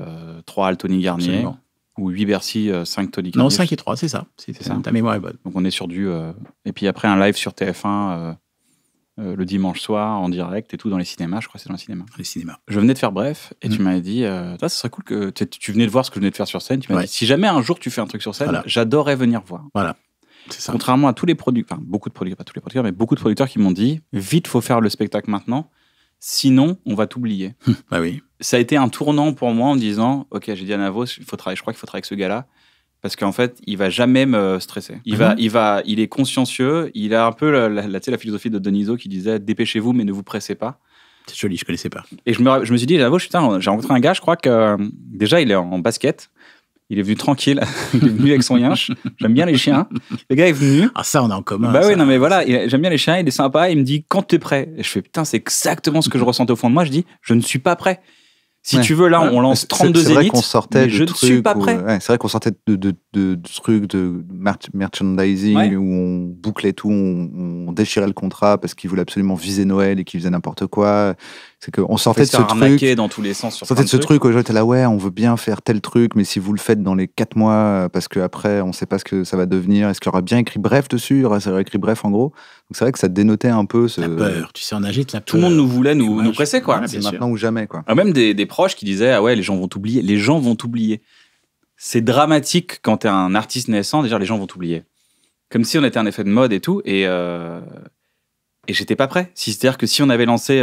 3 Altony Garnier. Absolument. Ou 8 Bercy, 5 Tony Garnier. Non, 5 et 3, c'est ça. C'est ça. Ta mémoire est bonne. Donc on est sur du... Et puis après un live sur TF1 le dimanche soir en direct et tout dans les cinémas. Je crois que c'est dans les cinémas. Les cinémas. Je venais de faire Bref et tu m'avais dit, ça serait cool que tu venais de voir ce que je venais de faire sur scène. Tu m'as dit, si jamais un jour tu fais un truc sur scène, j'adorerais venir voir. Voilà. C'est ça. Contrairement à tous les producteurs, enfin beaucoup de producteurs, pas tous les producteurs, mais beaucoup de producteurs qui m'ont dit, vite, faut faire le spectacle maintenant. Sinon, on va t'oublier. Bah oui. Ça a été un tournant pour moi en me disant, ok, j'ai dit à Navos, je crois qu'il faut travailler avec ce gars-là, parce qu'en fait, il va jamais me stresser. Il est consciencieux. Il a un peu la philosophie de Denisot qui disait, dépêchez-vous, mais ne vous pressez pas. C'est joli, je connaissais pas. Et je me suis dit, Navos, putain, j'ai rencontré un gars, je crois que déjà, il est en basket. Il est venu tranquille. Il est venu avec son yinche. J'aime bien les chiens. Le gars est venu. Ah, ça, on a en commun. Bah ça. oui, non, mais voilà. J'aime bien les chiens. Il est sympa. Il me dit, quand t'es prêt? Et je fais, putain, c'est exactement ce que je ressentais au fond de moi. Je dis, je ne suis pas prêt. Si tu veux, là, on lance 32 C'est vrai zéniths. qu'on sortait je ne suis pas prêt. C'est vrai qu'on sortait de trucs de merchandising où on bouclait tout, on déchirait le contrat parce qu'ils voulaient absolument viser Noël et qu'ils faisaient n'importe quoi. C'est qu'on sortait de ce truc. Dans tous les sens. Sortait de ce truc où les gens étaient là, ouais, on veut bien faire tel truc, mais si vous le faites dans les 4 mois, parce qu'après, on ne sait pas ce que ça va devenir. Est-ce qu'il y aura bien écrit bref dessus? Ça aurait écrit bref en gros. Donc c'est vrai que ça dénotait un peu La peur. Tu sais, on agite la peur. Tout le monde nous voulait nous presser, quoi. Ouais, c'est maintenant ou jamais, quoi. Même des proches qui disaient, ah ouais, les gens vont t'oublier. Les gens vont t'oublier. C'est dramatique quand t'es un artiste naissant, déjà les gens vont t'oublier. Comme si on était un effet de mode et tout, et j'étais pas prêt. C'est-à-dire que si on avait lancé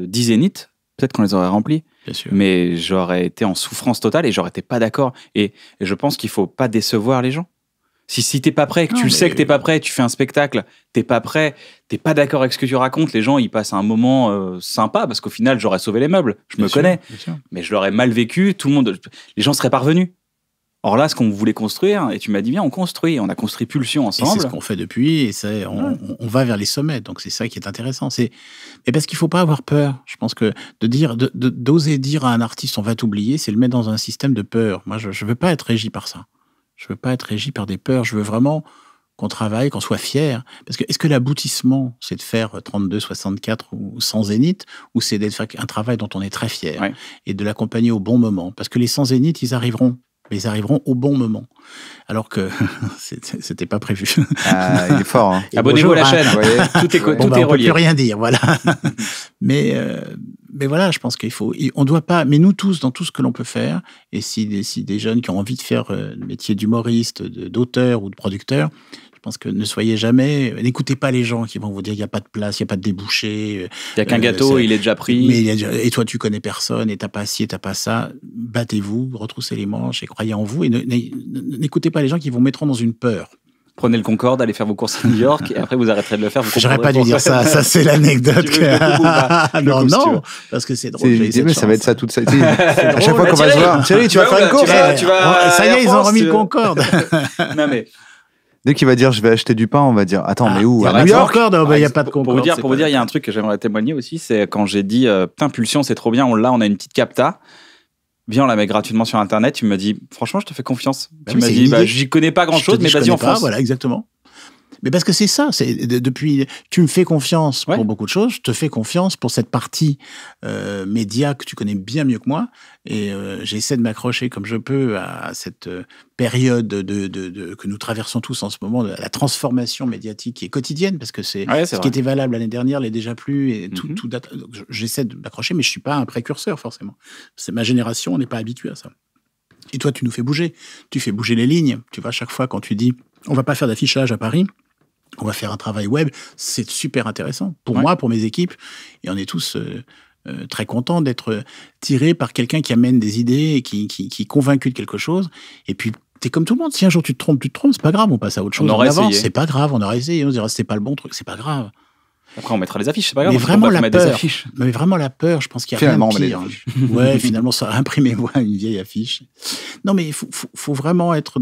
10 zéniths, peut-être qu'on les aurait remplis. Bien sûr. Mais j'aurais été en souffrance totale et j'aurais été pas d'accord. Et je pense qu'il faut pas décevoir les gens. Si t'es pas prêt, que tu le sais que t'es pas prêt, tu fais un spectacle, t'es pas prêt, t'es pas d'accord avec ce que tu racontes, les gens ils passent un moment sympa parce qu'au final j'aurais sauvé les meubles, je me connais, mais je l'aurais mal vécu, les gens seraient pas revenus. Or là, ce qu'on voulait construire, et tu m'as dit bien, on a construit Pulsion ensemble. Et c'est ce qu'on fait depuis, et on va vers les sommets, donc c'est ça qui est intéressant. Et parce qu'il faut pas avoir peur. Je pense que d'oser dire à un artiste on va t'oublier, c'est le mettre dans un système de peur. Moi, je veux pas être régi par ça. Je veux pas être régi par des peurs. Je veux vraiment qu'on travaille, qu'on soit fier. Parce que est-ce que l'aboutissement, c'est de faire 32, 64 ou 100 zéniths, ou c'est d'être faire un travail dont on est très fier et de l'accompagner au bon moment? Parce que les 100 zéniths, ils arriveront au bon moment. Alors que c'était pas prévu. Ah, il est fort. Hein. Abonnez-vous à la chaîne. Tout est relié. On peut plus rien dire, voilà. Mais voilà, je pense on doit pas. Mais nous tous, dans tout ce que l'on peut faire, et si des jeunes qui ont envie de faire le métier d'humoriste, d'auteur ou de producteur, je pense que n'écoutez pas les gens qui vont vous dire il n'y a pas de place, il n'y a pas de débouché. Il n'y a qu'un gâteau, il est déjà pris. Et toi, tu connais personne, et t'as pas ci, et t'as pas ça. Battez-vous, retroussez les manches et croyez en vous. Et n'écoutez pas les gens qui vous mettront dans une peur. Prenez le Concorde, allez faire vos courses à New York, et après vous arrêterez de le faire. J'aurais pas dû dire ça. Ça, c'est l'anecdote. Non, parce que c'est drôle. Mais ça va être ça toute sa vie. À chaque fois qu'on va se voir, Thierry, tu vas faire une course. Ça y est, ils ont remis le Concorde. Non mais. Dès qu'il va dire je vais acheter du pain, on va dire attends, mais où? À New York? Il n'y a pas de Concorde. Pour vous dire, il y a un truc que j'aimerais témoigner aussi, c'est quand j'ai dit putain, Pulsion, c'est trop bien, on a une petite capta. Viens, on la met gratuitement sur Internet. Tu m'as dit, franchement, je te fais confiance. Tu m'as dit, j'y connais pas grand-chose, mais vas-y, on fonce. Voilà, exactement. Mais parce que c'est ça, depuis, tu me fais confiance pour beaucoup de choses, je te fais confiance pour cette partie média que tu connais bien mieux que moi, et j'essaie de m'accrocher comme je peux à cette période que nous traversons tous en ce moment, la transformation médiatique qui est quotidienne, parce que ce qui était valable l'année dernière l'est déjà plus, et tout date. J'essaie de m'accrocher, mais je suis pas un précurseur forcément. C'est ma génération, on n'est pas habitué à ça. Et toi, tu nous fais bouger. Tu fais bouger les lignes. Tu vois, chaque fois quand tu dis, on va pas faire d'affichage à Paris, on va faire un travail web, c'est super intéressant. Pour moi, pour mes équipes, et on est tous très contents d'être tirés par quelqu'un qui amène des idées et qui est convaincu de quelque chose. Et puis, t'es comme tout le monde. Si un jour tu te trompes, c'est pas grave, on passe à autre chose. On avance, c'est pas grave, on aura essayé, on dira c'était pas le bon truc, c'est pas grave. Après, on mettra les affiches, c'est pas grave. Mais vraiment la peur. Mais vraiment la peur, je pense qu'il y a rien de pire. Ouais, finalement, ça imprimez-moi une vieille affiche. Non, mais il faut vraiment être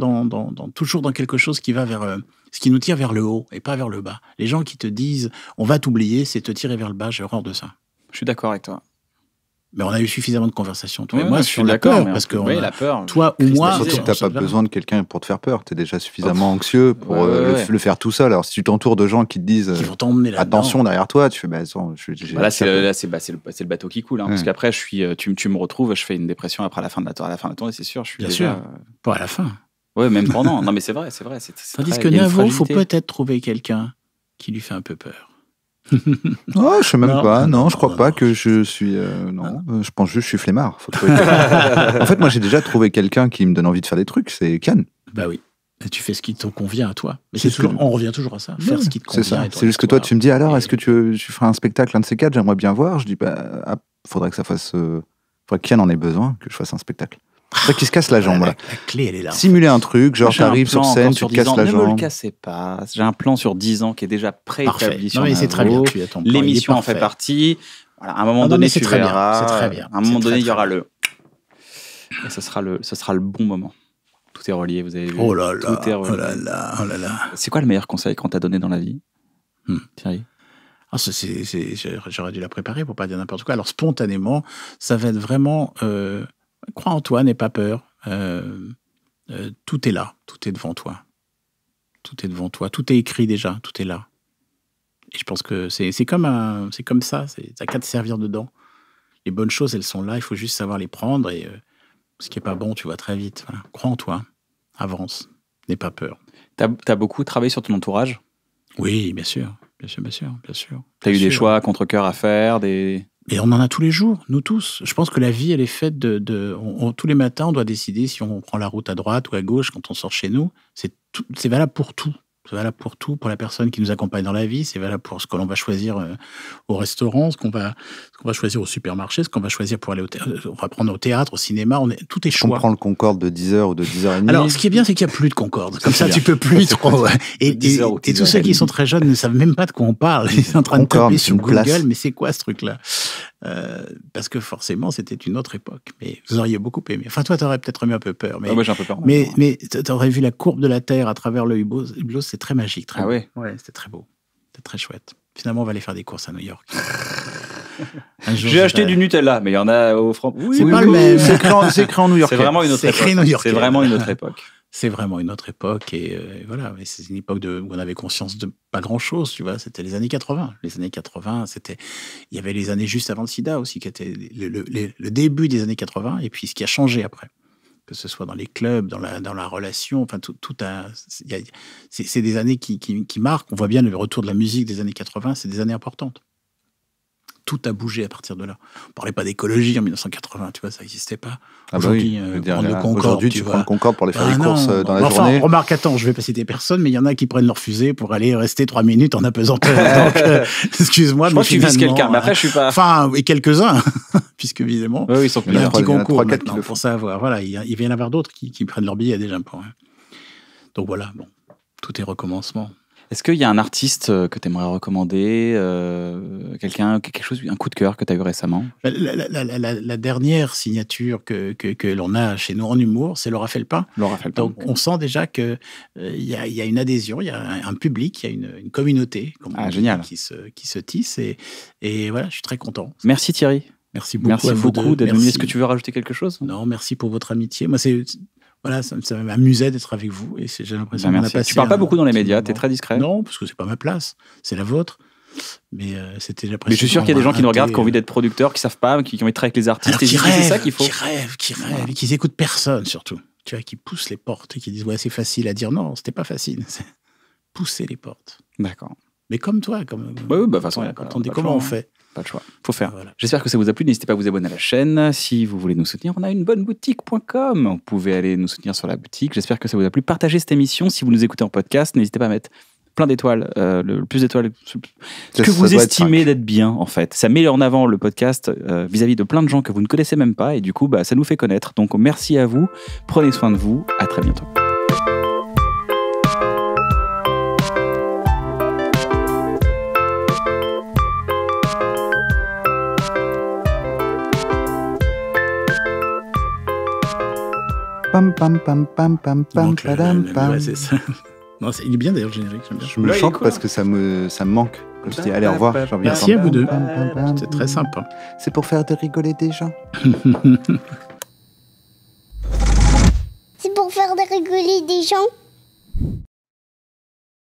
toujours dans quelque chose qui va vers ce qui nous tire vers le haut et pas vers le bas. Les gens qui te disent on va t'oublier, c'est te tirer vers le bas. J'ai horreur de ça. Je suis d'accord avec toi. Mais on a eu suffisamment de conversations, toi et moi, sur la peur, parce que la peur, toi ou moi, surtout que t'as pas besoin de quelqu'un pour te faire peur. T'es déjà suffisamment anxieux pour le faire tout seul. Alors si tu t'entoures de gens qui te disent qui vont t'emmener attention derrière toi, tu fais attends, là c'est le bateau qui coule, parce qu'après tu me retrouves, je fais une dépression après à la fin de la tournée, c'est sûr. Je suis bien sûr, pas à la fin. Ouais, même pendant. Non mais c'est vrai. Tandis que Navo, faut peut-être trouver quelqu'un qui lui fait un peu peur. Oh, je sais même pas. Non, je crois pas que je suis. Non, je pense juste que je suis flemmard. Faut trouver en fait, moi, j'ai déjà trouvé quelqu'un qui me donne envie de faire des trucs. C'est Kian. Bah oui. Et tu fais ce qui te convient à toi. Mais on revient toujours à ça. Faire ce qui te convient. C'est ça. C'est juste que toi, tu me dis alors, est-ce que tu feras un spectacle, un de ces quatre? J'aimerais bien voir. Je dis faudrait que ça fasse. Faudrait que Kian en ait besoin, que je fasse un spectacle. Faudrait qu'il se casse la jambe. La clé, elle est là. Simuler un truc, genre t'arrives sur scène, tu te casses la jambe. Ne me le cassez pas. J'ai un plan sur 10 ans qui est déjà préétabli sur c'est très bien. L'émission en fait partie. Voilà, à un moment donné, tu verras. C'est très bien. À un moment donné, il y aura et ce sera le bon moment. Tout est relié, vous avez vu. Oh là là, Tout est relié. oh là là, oh là là. C'est quoi le meilleur conseil qu'on t'a donné dans la vie, Thierry? Ah, j'aurais dû la préparer pour pas dire n'importe quoi. Alors, spontanément, ça va être vraiment crois en toi, n'aie pas peur. Tout est là, tout est devant toi. Tout est devant toi, tout est écrit déjà, tout est là. Et je pense que c'est comme ça, t'as qu'à te servir dedans. Les bonnes choses, elles sont là, il faut juste savoir les prendre et ce qui est pas bon, tu vois très vite. Voilà. Crois en toi, avance, n'aie pas peur. T'as beaucoup travaillé sur ton entourage? Oui, bien sûr. T'as eu des choix à contre-cœur à faire, des... Et on en a tous les jours, nous tous. Je pense que la vie, elle est faite tous les matins, on doit décider si on prend la route à droite ou à gauche quand on sort chez nous. C'est valable pour tout. C'est valable pour tout, pour la personne qui nous accompagne dans la vie. C'est valable pour ce que l'on va choisir au restaurant, ce qu'on va choisir au supermarché, ce qu'on va choisir pour aller on va prendre au théâtre, au cinéma. Tout est choix. On prend le Concorde de 10h ou de 10h30. Alors, ce qui est bien, c'est qu'il n'y a plus de Concorde. Comme ça, tu peux plus trop. Et tous ceux qui sont très jeunes ne savent même pas de quoi on parle. Ils sont en train de taper sur Google, mais c'est quoi ce truc-là? Parce que forcément, c'était une autre époque. Mais vous auriez beaucoup aimé. Enfin, toi, tu aurais peut-être eu un peu peur. Mais, moi, j'ai un peu peur. Mais tu aurais vu la courbe de la Terre à travers le hublot. C'est très magique. Très beau. Ouais, c'était très beau. C'était très chouette. Finalement, on va aller faire des courses à New York. J'ai acheté du Nutella, mais il y en a au franc. Oui, c'est pas le même. C'est écrit en New York. C'est vraiment une autre époque. C'est vraiment une autre époque. C'est vraiment une autre époque et voilà, mais c'est une époque où on avait conscience de pas grand-chose, tu vois, c'était les années 80. Les années 80, il y avait les années juste avant le sida aussi, qui étaient le début des années 80 et puis ce qui a changé après. Que ce soit dans les clubs, dans la relation, enfin c'est des années qui marquent. On voit bien le retour de la musique des années 80, c'est des années importantes. Tout a bougé à partir de là. On parlait pas d'écologie en 1980, tu vois, ça n'existait pas. Aujourd'hui, prendre le Concorde, aujourd'hui, tu prends le Concorde pour aller faire des courses dans la enfin, journée. Remarque, attends, je vais pas citer personne, mais il y en a qui prennent leur fusée pour aller rester 3 minutes en apesanteur. Donc, excuse-moi. Je pense que tu vises quelqu'un, mais après, je suis pas... Enfin, et quelques-uns, puisque évidemment, oui, ils sont il y a un petit concours 3-4 maintenant pour savoir. Voilà, il va y en avoir d'autres qui prennent leur billet déjà. Donc voilà, bon, tout est recommencement. Est-ce qu'il y a un artiste que tu aimerais recommander, quelque chose, un coup de cœur que tu as eu récemment? La dernière signature que l'on a chez nous en humour, c'est Laura Felpin. Donc on sent déjà qu'il y a une adhésion, il y a un public, il y a une communauté génial. Qui se tisse. Et voilà, je suis très content. Merci Thierry. Merci beaucoup. Merci beaucoup d'être venu. Est-ce que tu veux rajouter quelque chose? Non, merci pour votre amitié. Moi, voilà, ça m'amusait d'être avec vous et j'ai l'impression qu'on a passé. Tu parles pas beaucoup dans les médias, tu es très discret. Non, parce que c'est pas ma place, c'est la vôtre. Mais c'était l'impression. Mais je suis sûr qu'il y a des gens qui nous regardent, qui ont envie d'être producteurs, qui savent pas, qui ont envie de travailler avec les artistes. Alors, c'est ça qu'il faut. Qui rêvent, et qui écoutent personne surtout. Tu vois, qui poussent les portes et qui disent ouais, c'est facile à dire. Non, c'était pas facile. C'est pousser les portes. D'accord. Mais comme toi, de toute façon, quand on dit comment on fait. Pas de choix. Faut faire. Voilà. J'espère que ça vous a plu. N'hésitez pas à vous abonner à la chaîne. Si vous voulez nous soutenir, on a une bonne boutique.com. Vous pouvez aller nous soutenir sur la boutique. J'espère que ça vous a plu. Partagez cette émission. Si vous nous écoutez en podcast, n'hésitez pas à mettre plein d'étoiles. Le plus d'étoiles. Ce que vous estimez d'être bien, en fait. Ça met en avant le podcast vis-à-vis de plein de gens que vous ne connaissez même pas. Et du coup, ça nous fait connaître. Donc, merci à vous. Prenez soin de vous. À très bientôt. Pam pam pam pam pam pam pam. Ouais, c'est ça. Non, il est bien d'ailleurs le générique. Je me chante parce que ça me manque. Comme je dis, allez, au revoir. Merci à vous deux. C'était très sympa. C'est pour faire de rigoler des gens. C'est pour faire de rigoler des gens.